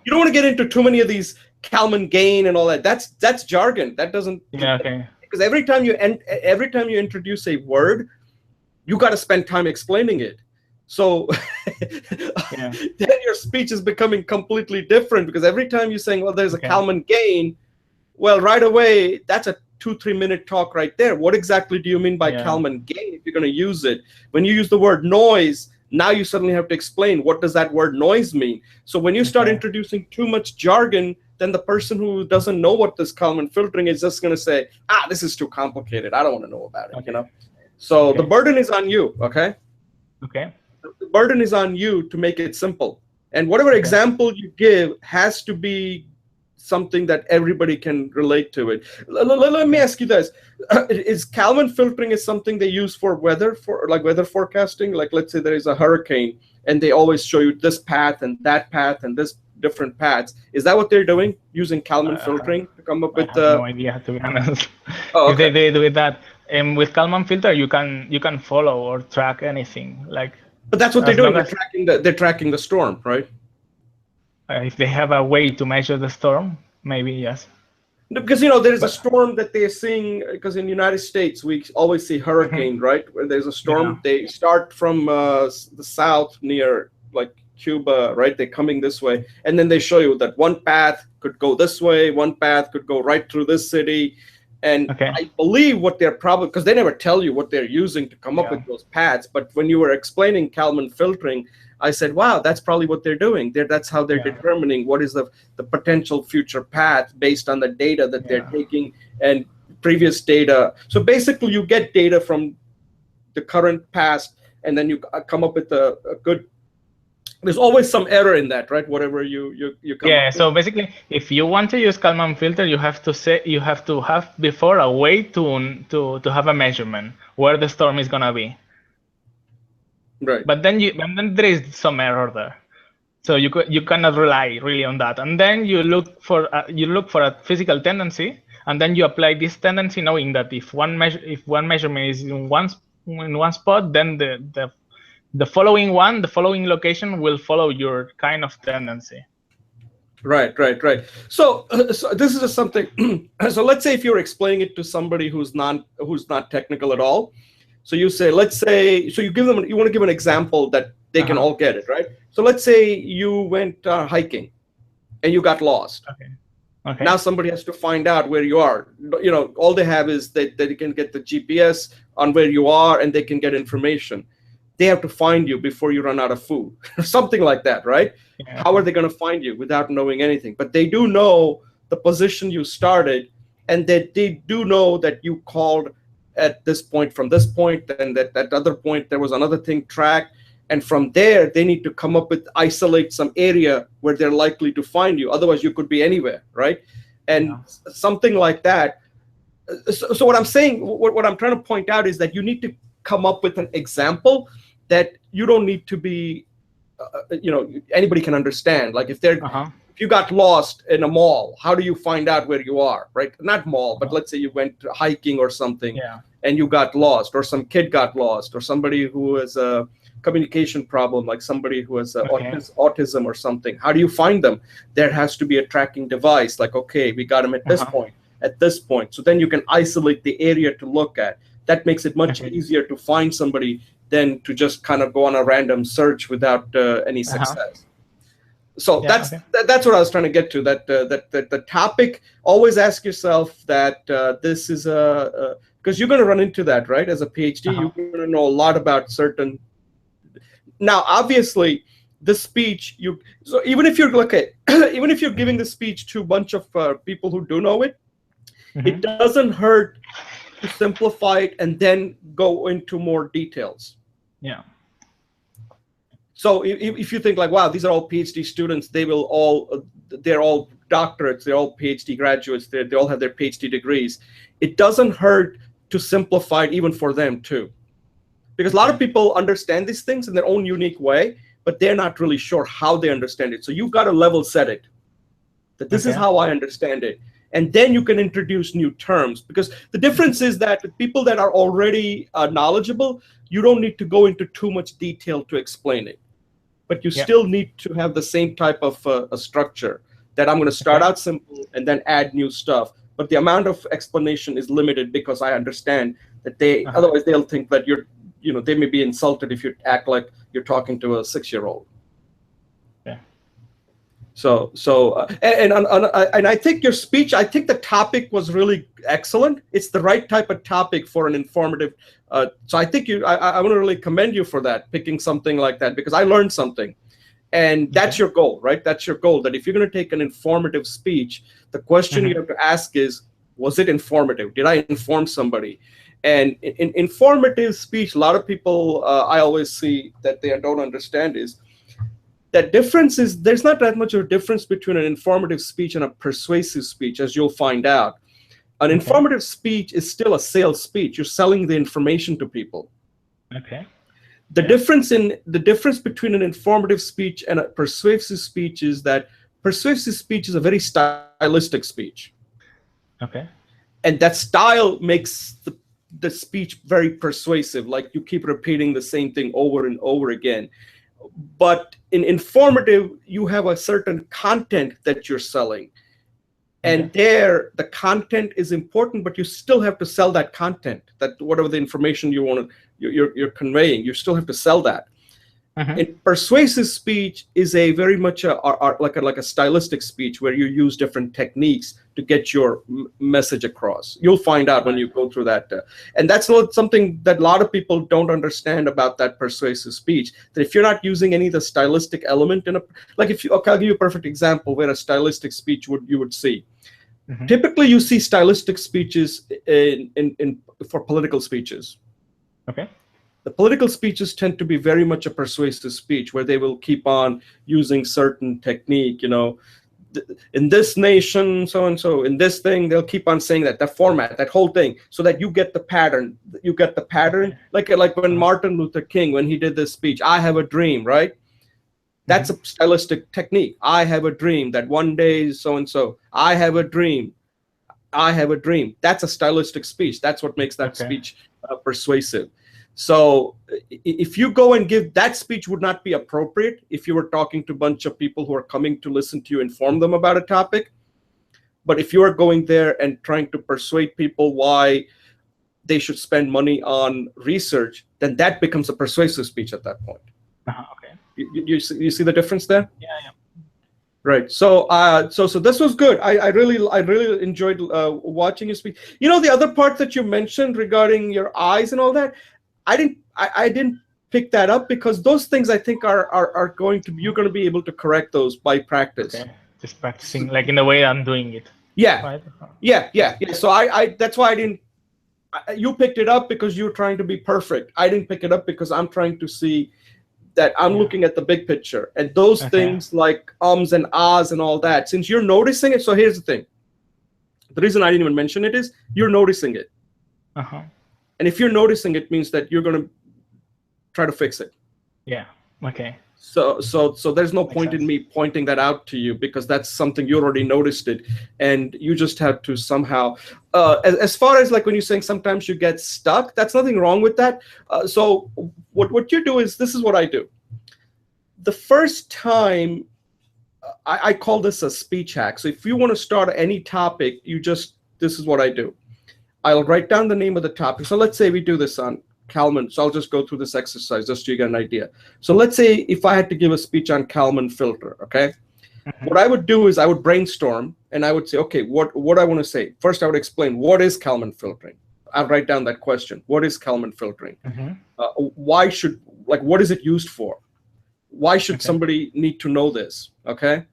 don't want to get into too many of these Kalman gain and all that. That's jargon. That doesn't. Yeah. Okay. Because every time you introduce a word, you got to spend time explaining it. So then your speech is becoming completely different, because every time you're saying, well, there's a Kalman gain, well, right away, that's a 2-3 minute talk right there. What exactly do you mean by Kalman gain if you're going to use it? When you use the word noise, now you suddenly have to explain, what does that word noise mean? So when you start introducing too much jargon, then the person who doesn't know what this Kalman filtering is just going to say, this is too complicated. I don't want to know about it, So the burden is on you, okay? Okay. The burden is on you to make it simple. And whatever example you give has to be something that everybody can relate to it. Let me ask you this. Is Kalman filtering is something they use for weather forecasting? Like, let's say there is a hurricane and they always show you this path and this different paths. Is that what they're doing, using Kalman filtering to come up with? I have no idea, to be honest. Okay. If they do that, with Kalman filter, you can follow or track anything. Like But that's what they're As doing. long as They're tracking the storm, right? if they have a way to measure the storm, maybe yes. Because there is a But storm that they're seeing. Because in the United States, we always see hurricane, right? Where there's a yeah, storm, they start from the south near like Cuba, right? They're coming this way, and then they show you that one path could go this way, one path could go right through this city. And okay, I believe what they're probably, because they never tell you what they're using to come up yeah, with those paths. But when you were explaining Kalman filtering, I said, wow, that's probably what they're doing. That's how they're yeah, determining what is the potential future path based on the data that they're yeah. taking and previous data. So basically, you get data from the current, past, and then you come up with a good. There's always some error in that, right? Whatever you come Yeah, up with. so basically, if you want to use Kalman filter, you have to have before a way to have a measurement where the storm is gonna be. Right. But then there is some error there, so you cannot rely really on that. And then you look for a physical tendency, and then you apply this tendency, knowing that if one measurement is in one spot, then the following location will follow your kind of tendency. Right. So this is just something. So let's say if you're explaining it to somebody who's not technical at all. So you say, let's say, so you want to give an example that they can all get it, right? So let's say you went hiking and you got lost. Okay. Now somebody has to find out where you are. All they have is that they can get the GPS on where you are, and they can get information. They have to find you before you run out of food, or something like that, right? Yeah. How are they going to find you without knowing anything? But they do know the position you started, and that they do know that you called at this point, from this point, and that other point there was another thing tracked. And from there, they need to come up with, isolate some area where they're likely to find you. Otherwise, you could be anywhere, right? And something like that. So what I'm saying, what I'm trying to point out is that you need to come up with an example that you don't need to be, anybody can understand. Like if you got lost in a mall, how do you find out where you are, right? Not mall, but let's say you went hiking or something, and you got lost, or some kid got lost, or somebody who has a communication problem, like somebody who has autism or something. How do you find them? There has to be a tracking device. Like, okay, we got them at this point, at this point. So then you can isolate the area to look at. That makes it much easier to find somebody than to just kind of go on a random search without any success. So that's what I was trying to get to. That the topic. Always ask yourself that this is because you're going to run into that, right? As a PhD, you're going to know a lot about certain. Now, obviously, the speech so even if you're even if you're giving the speech to a bunch of people who do know it, it doesn't hurt to simplify it and then go into more details. Yeah. So if you think like, wow, these are all PhD students, they're all doctorates, they're all PhD graduates, they all have their PhD degrees. It doesn't hurt to simplify it even for them too. Because a lot of people understand these things in their own unique way, but they're not really sure how they understand it. So you've got to level set it, that this is how I understand it. And then you can introduce new terms, because the difference is that with people that are already knowledgeable, you don't need to go into too much detail to explain it. But you still need to have the same type of a structure, that I'm going to start out simple and then add new stuff. But the amount of explanation is limited, because I understand that otherwise they'll think that they may be insulted if you act like you're talking to a 6-year-old. Yeah. So and I think your speech, I think the topic was really excellent. It's the right type of topic for an informative. So I think I want to really commend you for that, picking something like that, because I learned something. And that's your goal, right? That's your goal, that if you're going to take an informative speech, the question you have to ask is, was it informative? Did I inform somebody? And in informative speech, a lot of people I always see that they don't understand is that difference is there's not that much of a difference between an informative speech and a persuasive speech, as you'll find out. An informative speech is still a sales speech. You're selling the information to people. Okay. The difference between an informative speech and a persuasive speech is that persuasive speech is a very stylistic speech. Okay. And that style makes the speech very persuasive, like you keep repeating the same thing over and over again. But in informative, you have a certain content that you're selling. And there, the content is important, but you still have to sell that content, that whatever the information you want to, you're conveying, you still have to sell that. And persuasive speech is a very much like a stylistic speech where you use different techniques to get your message across. You'll find out when you go through that. And that's not something that a lot of people don't understand about that persuasive speech, that if you're not using any of the stylistic element in a, like if you, okay, I'll give you a perfect example where a stylistic speech you would see. Typically you see stylistic speeches for political speeches. Okay. The political speeches tend to be very much a persuasive speech where they will keep on using certain technique, you know, in this nation, so-and-so, in this thing, they'll keep on saying that format, that whole thing, so that you get the pattern. You get the pattern, like when Martin Luther King, when he did this speech, I have a dream, right? That's a stylistic technique. I have a dream that one day so-and-so, I have a dream. I have a dream. That's a stylistic speech. That's what makes that speech persuasive. So if you go and give that speech would not be appropriate if you were talking to a bunch of people who are coming to listen to you, inform them about a topic. But if you are going there and trying to persuade people why they should spend money on research, then that becomes a persuasive speech at that point. Okay. You see the difference there? Yeah. Right. So so this was good. I really enjoyed watching you speak. You know, the other part that you mentioned regarding your eyes and all that, I didn't pick that up because those things I think are going to be, you're going to be able to correct those by practice. Okay. Just practicing like in the way I'm doing it. Yeah. Right? Yeah. So I that's why I didn't. You picked it up because you're trying to be perfect. I didn't pick it up because I'm trying to see that I'm looking at the big picture, and those things like ums and ahs and all that. Since you're noticing it, so here's the thing. The reason I didn't even mention it is you're noticing it. And if you're noticing it, means that you're going to try to fix it. Yeah. Okay. So there's no point in me pointing that out to you because that's something you already noticed it, and you just have to somehow. As far as like when you're saying sometimes you get stuck, that's nothing wrong with that. So what you do is this is what I do. The first time, I call this a speech hack. So if you want to start any topic, this is what I do. I'll write down the name of the topic. So let's say we do this on Kalman. So I'll just go through this exercise just so you get an idea. So let's say if I had to give a speech on Kalman filter, okay? What I would do is I would brainstorm and I would say, okay, what I want to say. First, I would explain what is Kalman filtering. I'll write down that question. What is Kalman filtering? What is it used for? Why should somebody need to know this? Okay.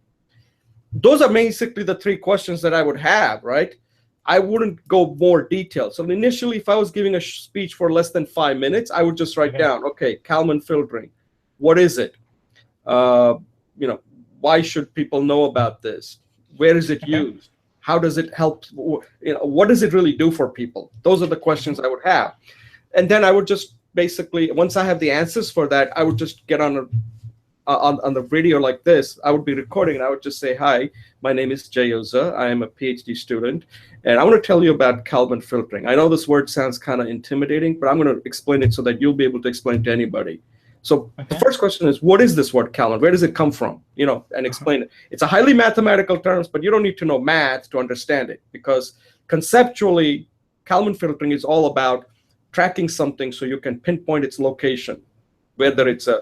Those are basically the three questions that I would have, right? I wouldn't go more detailed. So initially, if I was giving a speech for less than 5 minutes, I would just write down, okay, Kalman filtering. What is it? Why should people know about this? Where is it used? How does it help? What does it really do for people? Those are the questions I would have. And then I would just basically, once I have the answers for that, I would just get on the video like this. I would be recording and I would just say, hi, my name is Jay Oza. I am a PhD student. And I want to tell you about Kalman filtering. I know this word sounds kind of intimidating, but I'm going to explain it so that you'll be able to explain to anybody. So the first question is, what is this word Kalman? Where does it come from? And explain it. It's a highly mathematical term, but you don't need to know math to understand it, because conceptually, Kalman filtering is all about tracking something so you can pinpoint its location, whether it's a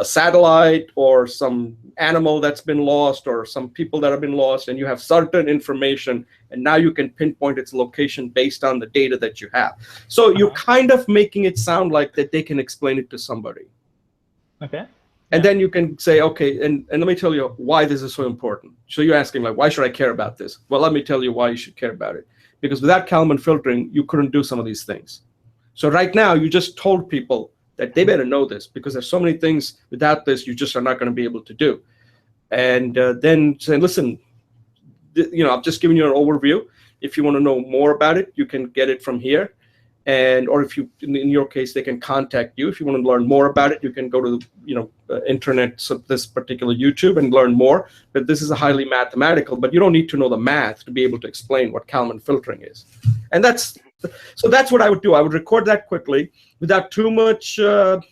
satellite or some animal that's been lost or some people that have been lost, and you have certain information, and now you can pinpoint its location based on the data that you have. So you're kind of making it sound like that they can explain it to somebody. Okay. And then you can say, okay, and let me tell you why this is so important. So you're asking, like, why should I care about this? Well, let me tell you why you should care about it. Because without Kalman filtering, you couldn't do some of these things. So right now, you just told people that they better know this, because there's so many things without this you just are not going to be able to do. And then say, listen, I've just given you an overview. If you want to know more about it, you can get it from here. Or if you, in your case, they can contact you. If you want to learn more about it, you can go to the internet, so this particular YouTube, and learn more. But this is a highly mathematical, but you don't need to know the math to be able to explain what Kalman filtering is. And that's So that's what I would do. I would record that quickly without too much. What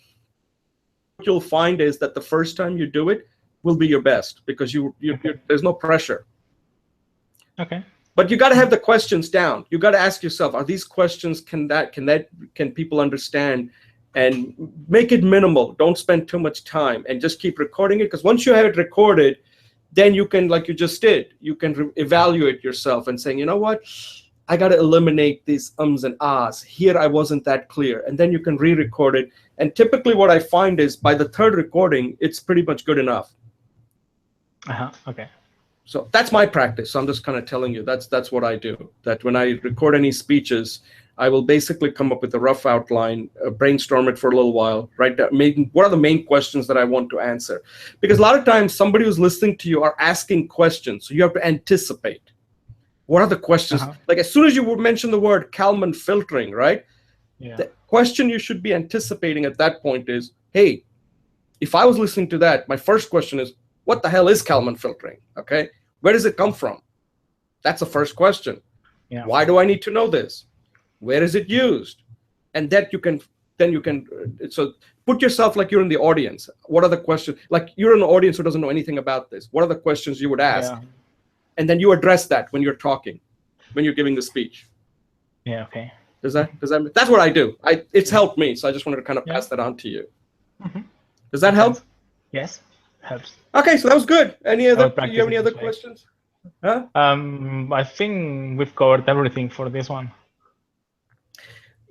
you'll find is that the first time you do it will be your best because there's no pressure. Okay. But you got to have the questions down. You got to ask yourself, are these questions, can people understand? And make it minimal. Don't spend too much time and just keep recording it, because once you have it recorded, then you can, like you just did, you can evaluate yourself and saying, you know what, I got to eliminate these ums and ahs. Here I wasn't that clear. And then you can re-record it. And typically what I find is by the third recording, it's pretty much good enough. Okay. So that's my practice. So I'm just kind of telling you, that's what I do. That when I record any speeches, I will basically come up with a rough outline, brainstorm it for a little while, write down what are the main questions that I want to answer. Because a lot of times somebody who's listening to you are asking questions, so you have to anticipate. What are the questions? Like as soon as you mention the word Kalman filtering, right? Yeah. The question you should be anticipating at that point is, hey, if I was listening to that, my first question is, what the hell is Kalman filtering? Okay, where does it come from? That's the first question. Yeah. Why do I need to know this? Where is it used? And that you can so put yourself like you're in the audience. What are the questions? Like you're in the audience who doesn't know anything about this. What are the questions you would ask? Yeah. And then you address that when you're talking, when you're giving the speech. Yeah. Okay. That's what I do. It's helped me. So I just wanted to kind of pass that on to you. Does that help? Yes, helps. Okay, so that was good. Do you have any other questions? Huh? I think we've covered everything for this one.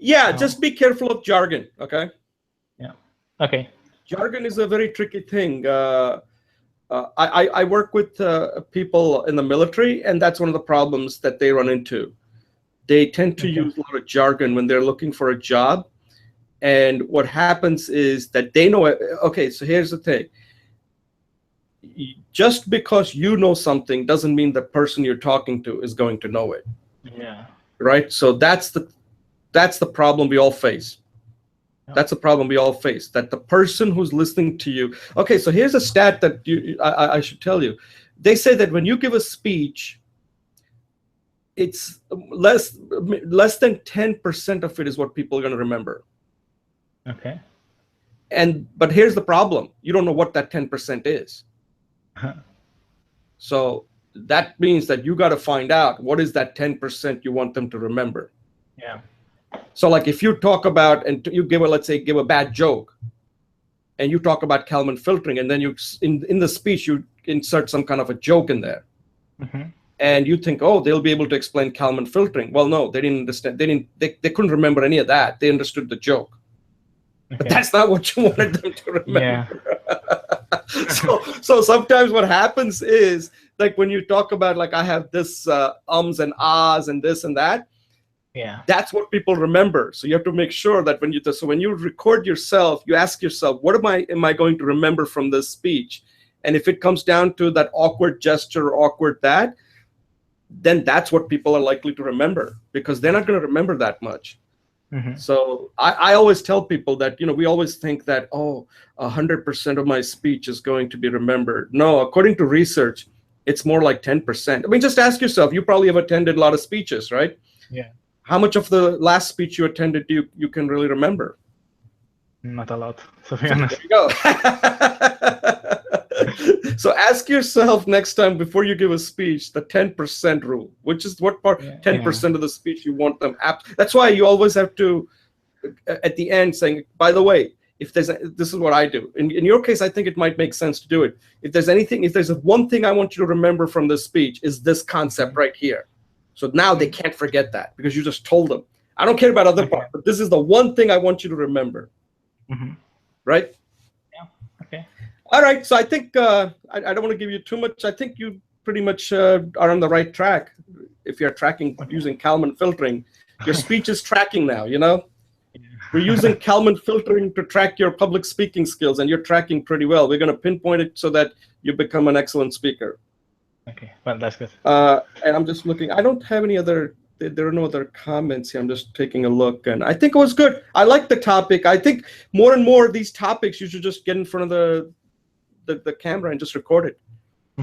Yeah, just be careful of jargon, okay? Yeah. Okay. Jargon is a very tricky thing. I work with people in the military, and that's one of the problems that they run into. They tend to use a lot of jargon when they're looking for a job. And what happens is that they know it. Okay, so here's the thing. Just because you know something doesn't mean the person you're talking to is going to know it. Yeah. Right? So that's the problem we all face. That's the problem we all face, that the person who's listening to you. Okay, so here's a stat that I should tell you. They say that when you give a speech, it's less than 10% of it is what people are going to remember. Okay. But here's the problem. You don't know what that 10% is. So that means that you got to find out what is that 10% you want them to remember. Yeah. So like if you talk about, and you give a bad joke, and you talk about Kalman filtering, and then you in the speech you insert some kind of a joke in there, and you think, oh, they'll be able to explain Kalman filtering. Well, no, they didn't understand. They couldn't remember any of that. They understood the joke, but that's not what you wanted them to remember. Yeah. So sometimes what happens is, like when you talk about, like, I have this ums and ahs and this and that. Yeah, that's what people remember. So you have to make sure that when you record yourself, you ask yourself, what am I going to remember from this speech? And if it comes down to that awkward gesture or awkward that, then that's what people are likely to remember, because they're not going to remember that much. So I always tell people that, we always think that, 100% of my speech is going to be remembered. No, according to research, it's more like 10%. I mean, just ask yourself, you probably have attended a lot of speeches, right? Yeah. How much of the last speech you attended do you can really remember? Not a lot, to be honest. There you go. So ask yourself next time before you give a speech, the 10% rule, which is what part 10% of the speech you want them. That's why you always have to, at the end, saying, by the way, this is what I do. In your case, I think it might make sense to do it. If there's one thing I want you to remember from this speech, is this concept right here. So now they can't forget that because you just told them. I don't care about other parts, but this is the one thing I want you to remember. Right? Yeah. Okay. All right. So I think I don't want to give you too much. I think you pretty much are on the right track. If you're tracking using Kalman filtering, your speech is tracking now, We're using Kalman filtering to track your public speaking skills, and you're tracking pretty well. We're going to pinpoint it so that you become an excellent speaker. Okay, well, that's good. And I'm just looking. I don't have any other. There are no other comments here. I'm just taking a look, and I think it was good. I like the topic. I think more and more of these topics, you should just get in front of the camera and just record it,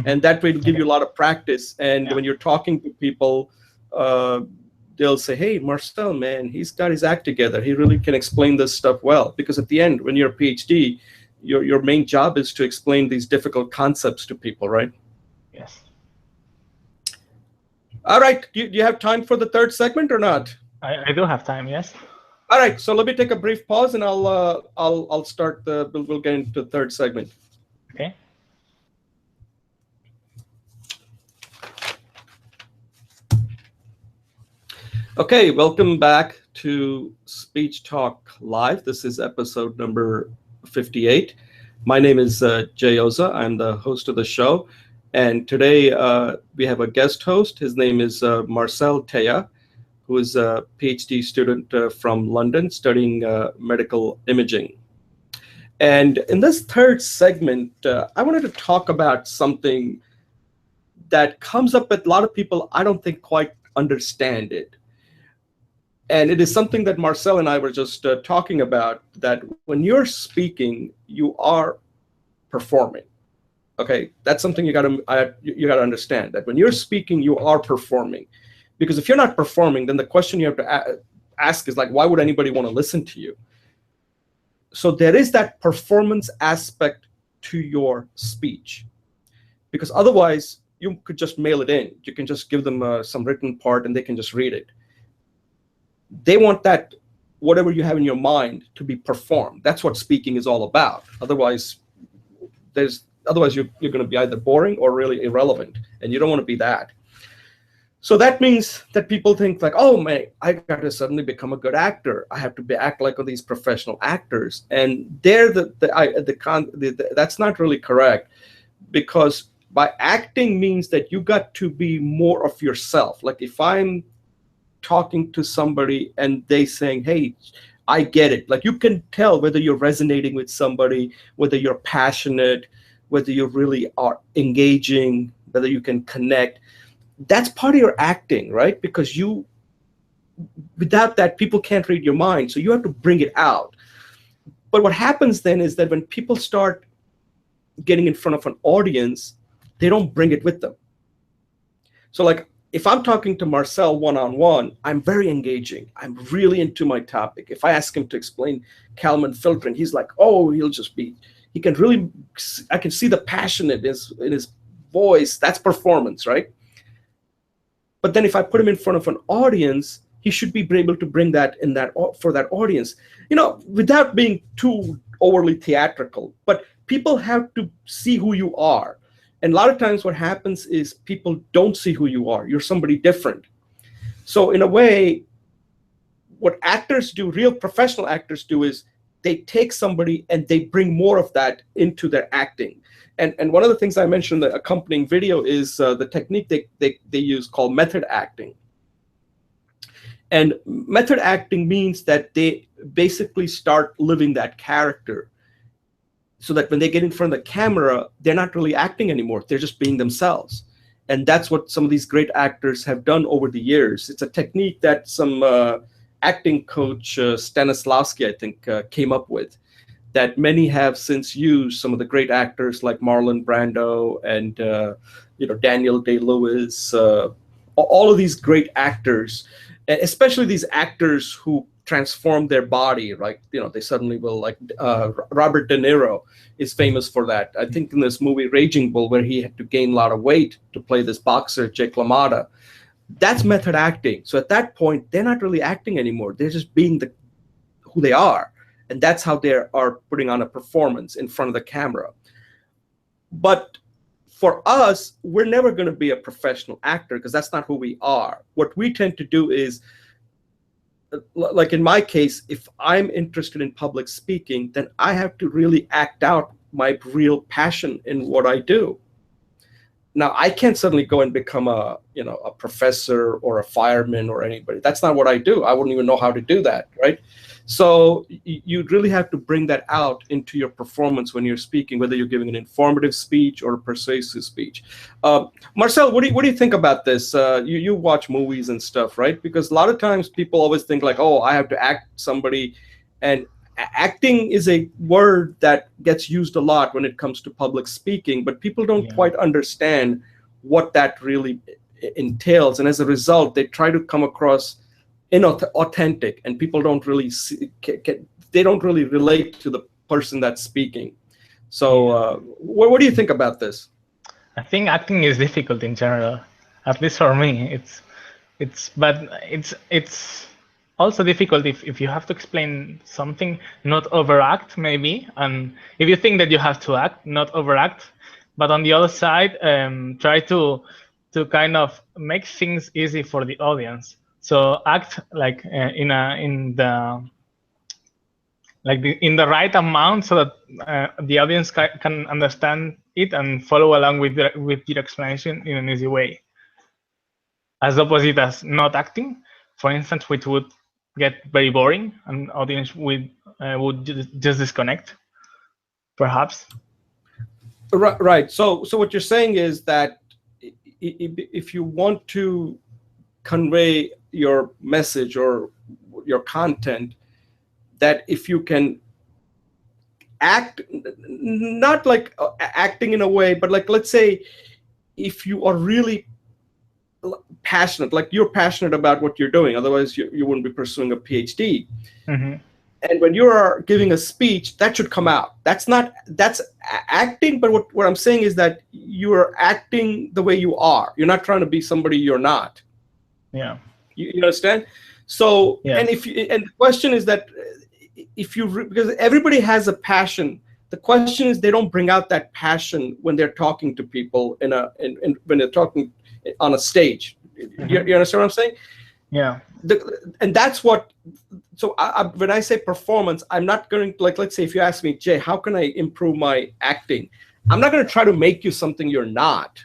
and that way it'll give you a lot of practice. And when you're talking to people, they'll say, hey, Marcel, man, he's got his act together. He really can explain this stuff well. Because at the end, when you're a PhD, your main job is to explain these difficult concepts to people, right? Yes. All right. Do you have time for the third segment or not? I do have time, yes. All right. So let me take a brief pause, and I'll start we'll get into the third segment. Okay. Okay, welcome back to Speech Talk Live. This is episode number 58. My name is Jay Oza. I'm the host of the show. And today we have a guest host. His name is Marcel Teja, who is a PhD student from London studying medical imaging. And in this third segment, I wanted to talk about something that comes up with a lot of people. I don't think quite understand it. And it is something that Marcel and I were just talking about, that when you're speaking, you are performing. Okay, that's something you gotta understand, that when you're speaking, you are performing. Because if you're not performing, then the question you have to ask is like, why would anybody want to listen to you? So there is that performance aspect to your speech, because otherwise you could just mail it in. You can just give them some written part and they can just read it. They want that, whatever you have in your mind, to be performed. That's what speaking is all about. Otherwise, you're going to be either boring or really irrelevant, and you don't want to be that. So that means that people think like, oh man, I got to suddenly become a good actor. I have to act like all these professional actors, and that's not really correct, because by acting means that you got to be more of yourself. Like if I'm talking to somebody and they saying, hey, I get it. Like you can tell whether you're resonating with somebody, whether you're passionate, whether you really are engaging, whether you can connect. That's part of your acting, right? Because without that, people can't read your mind. So you have to bring it out. But what happens then is that when people start getting in front of an audience, they don't bring it with them. So like, if I'm talking to Marcel one-on-one, I'm very engaging. I'm really into my topic. If I ask him to explain Kalman filtering, he's like, oh, he can really, I can see the passion in his voice. That's performance, right? But then if I put him in front of an audience, he should be able to bring that for that audience, without being too overly theatrical. But people have to see who you are. And a lot of times what happens is people don't see who you are. You're somebody different. So in a way, what actors do, real professional actors do, is they take somebody and they bring more of that into their acting. And one of the things I mentioned in the accompanying video is the technique they use called method acting. And method acting means that they basically start living that character, so that when they get in front of the camera, they're not really acting anymore. They're just being themselves. And that's what some of these great actors have done over the years. It's a technique that some acting coach, Stanislavski, I think, came up with, that many have since used. Some of the great actors like Marlon Brando and Daniel Day-Lewis, all of these great actors, especially these actors who transform their body, right? They suddenly will, like Robert De Niro is famous for that. I think in this movie Raging Bull, where he had to gain a lot of weight to play this boxer, Jake LaMotta, that's method acting. So at that point, they're not really acting anymore. They're just being who they are. And that's how they are putting on a performance in front of the camera. But for us, we're never going to be a professional actor, because that's not who we are. What we tend to do is, like in my case, if I'm interested in public speaking, then I have to really act out my real passion in what I do. Now, I can't suddenly go and become a professor or a fireman or anybody. That's not what I do. I wouldn't even know how to do that, right? So you really have to bring that out into your performance when you're speaking, whether you're giving an informative speech or a persuasive speech. Marcel, what do you think about this? You watch movies and stuff, right? Because a lot of times people always think like, oh, I have to act somebody. And acting is a word that gets used a lot when it comes to public speaking, but people don't quite understand what that really entails. And as a result, they try to come across inauthentic, and people don't really see, they don't really relate to the person that's speaking. So what do you think about this? I think acting is difficult in general, at least for me. But it's also difficult if you have to explain something, not overact maybe, and if you think that you have to act, not overact, but on the other side, try to kind of make things easy for the audience. So act like in the right amount, so that the audience can understand it and follow along with your explanation in an easy way. As opposite as not acting, for instance, which would get very boring and audience would just disconnect, perhaps. Right. So what you're saying is that if you want to convey your message or your content, that if you can act, not like acting in a way, but like, let's say if you are really passionate, like you're passionate about what you're doing, otherwise you wouldn't be pursuing a PhD. Mm-hmm. And when you're giving a speech, that should come out. That's acting, but what I'm saying is that you're acting the way you are. You're not trying to be somebody you're not. Yeah. You understand? So, yeah. And the question is that because everybody has a passion, the question is they don't bring out that passion when they're talking to people when they're talking on a stage. Mm-hmm. You understand what I'm saying? Yeah. And that's what. So when I say performance, I'm not going to, like, let's say if you ask me, Jay, how can I improve my acting? I'm not going to try to make you something you're not.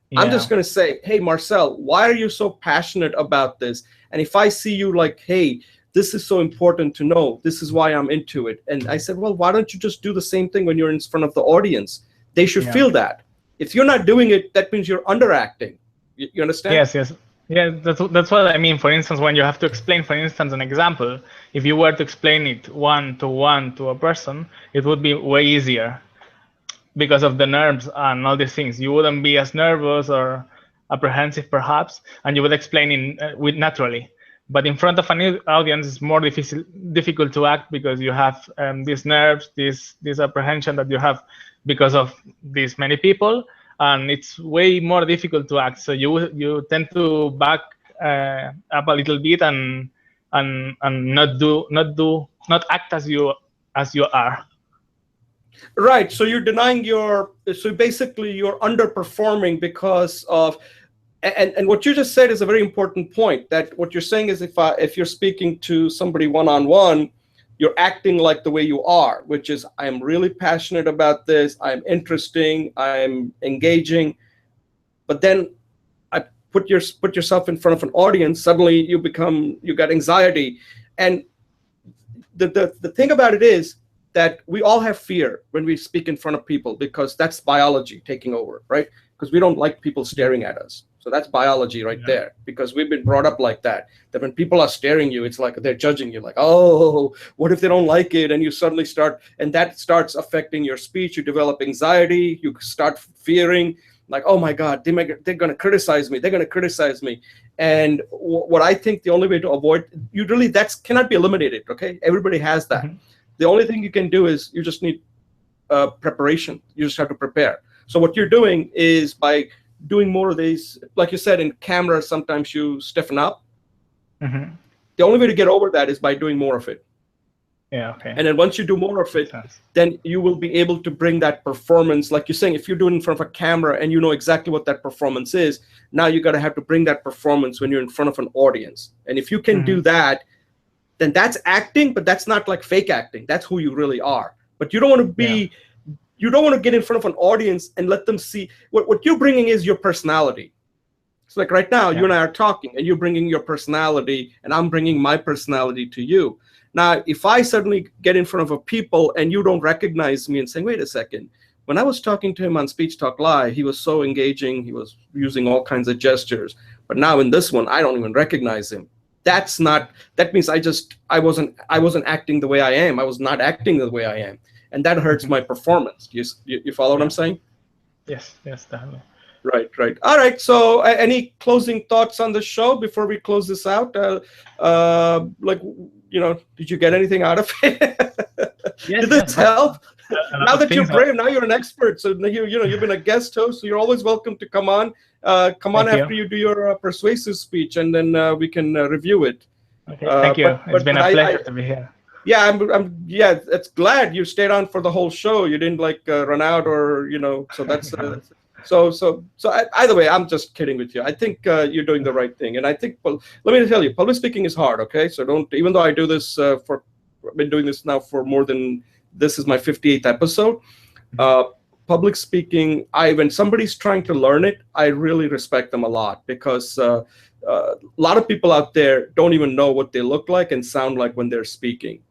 Yeah. I'm just going to say, hey, Marcel, why are you so passionate about this? And if I see you like, hey, this is so important to know, this is why I'm into it. And I said, well, why don't you just do the same thing when you're in front of the audience? They should feel that. If you're not doing it, that means you're underacting. You understand? Yes. Yeah, that's what I mean. For instance, when you have to explain, for instance, an example, if you were to explain it one-to-one to a person, it would be way easier because of the nerves and all these things. You wouldn't be as nervous or apprehensive, perhaps, and you would explain with naturally. But in front of an audience, it's more difficult to act because you have these nerves, this apprehension that you have because of these many people. And it's way more difficult to act. So you tend to back up a little bit and not act as you are. Right. So you're denying so basically you're underperforming because of, and what you just said is a very important point, that what you're saying is if you're speaking to somebody one-on-one, you're acting like the way you are, which is, I'm really passionate about this, I'm interesting, I'm engaging. But then I put yourself in front of an audience, suddenly you got anxiety. And the thing about it is that we all have fear when we speak in front of people, because that's biology taking over, right? Because we don't like people staring at us. So that's biology right there, because we've been brought up like that when people are staring you, it's like they're judging you, like, oh, what if they don't like it? And you suddenly and that starts affecting your speech. You develop anxiety. You start fearing, like, oh my God, they're going to criticize me. They're going to criticize me. And what I think the only way to avoid, that cannot be eliminated, okay? Everybody has that. Mm-hmm. The only thing you can do is you just need preparation. You just have to prepare. So what you're doing is by doing more of these, like you said, in camera, sometimes you stiffen up. Mm-hmm. The only way to get over that is by doing more of it. Yeah, okay. And then once you do more of it, then you will be able to bring that performance. Like you're saying, if you're doing it in front of a camera and you know exactly what that performance is, now you got to have to bring that performance when you're in front of an audience. And if you can do that, then that's acting, but that's not like fake acting. That's who you really are. But you don't want to be, you don't want to get in front of an audience and let them see what you're bringing is your personality. So like right now, you and I are talking and you're bringing your personality and I'm bringing my personality to you. Now, if I suddenly get in front of a people and you don't recognize me and saying, wait a second, when I was talking to him on Speech Talk Live, he was so engaging. He was using all kinds of gestures. But now in this one, I don't even recognize him. That means I wasn't acting the way I am. I was not acting the way I am. And that hurts my performance. You follow what I'm saying? Yes, definitely. Right, right. All right. So, any closing thoughts on the show before we close this out? Like, did you get anything out of it? Yes, Did this help? a lot Now of that you're things. brave, now you're an expert. So you've been a guest host, so you're always welcome to come on. Come on Thank after you. you do your persuasive speech, and then we can review it. Okay, thank you. It's been a I, pleasure to be here. yeah, yeah, it's glad you stayed on for the whole show. You didn't like run out or so that's so either way, I'm just kidding with you. I think you're doing the right thing, and I think let me tell you, public speaking is hard. Okay, so don't, even though I do this I've been doing this now for more than, this is my 58th episode. Public speaking, when somebody's trying to learn it, I really respect them a lot, because a lot of people out there don't even know what they look like and sound like when they're speaking.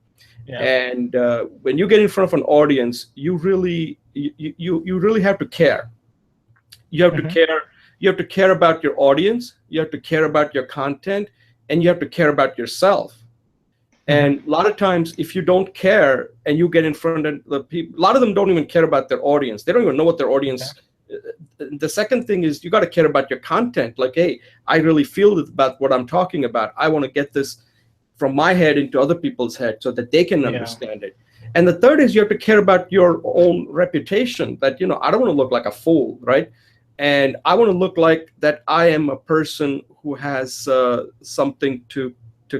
Yeah. And when you get in front of an audience, you really have to care. You have to care. You have to care about your audience. You have to care about your content, and you have to care about yourself. And a lot of times, if you don't care and you get in front of the people, a lot of them don't even care about their audience. They don't even know what their audience. The second thing is, you got to care about your content. Like, hey, I really feel about what I'm talking about. I want to get this from my head into other people's head so that they can understand it. And the third is, you have to care about your own reputation, that, I don't want to look like a fool, right? And I want to look like that I am a person who has something to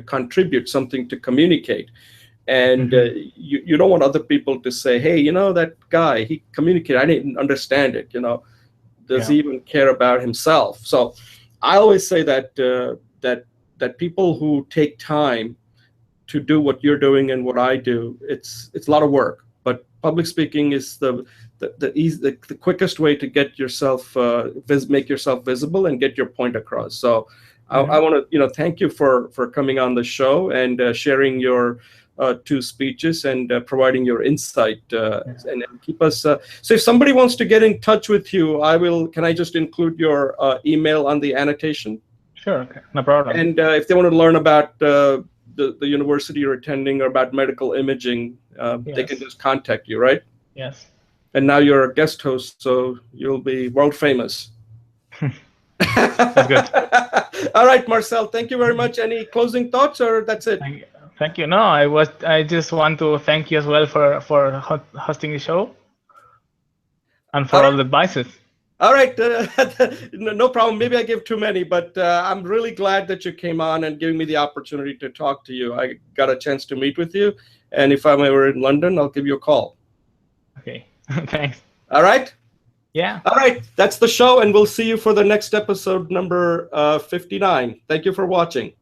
contribute, something to communicate. And you don't want other people to say, hey, that guy, he communicated, I didn't understand it, does he even care about himself? So I always say that that people who take time to do what you're doing and what I do, it's a lot of work, but public speaking is the quickest way to get yourself make yourself visible and get your point across. So I want to thank you for coming on the show and sharing your 2 speeches and providing your insight and keep us. So if somebody wants to get in touch with you, can I just include your email on the annotation? Sure, okay. No problem. And if they want to learn about the university you're attending or about medical imaging, they can just contact you, right? Yes. And now you're a guest host, so you'll be world famous. That's good. All right, Marcel, thank you very much. Any closing thoughts, or that's it? Thank you. No, I just want to thank you as well for hosting the show and for all the advices. All right, no problem. Maybe I give too many, but I'm really glad that you came on and giving me the opportunity to talk to you. I got a chance to meet with you, and if I'm ever in London, I'll give you a call. Okay, thanks. All right? Yeah. All right, that's the show, and we'll see you for the next episode, number 59. Thank you for watching.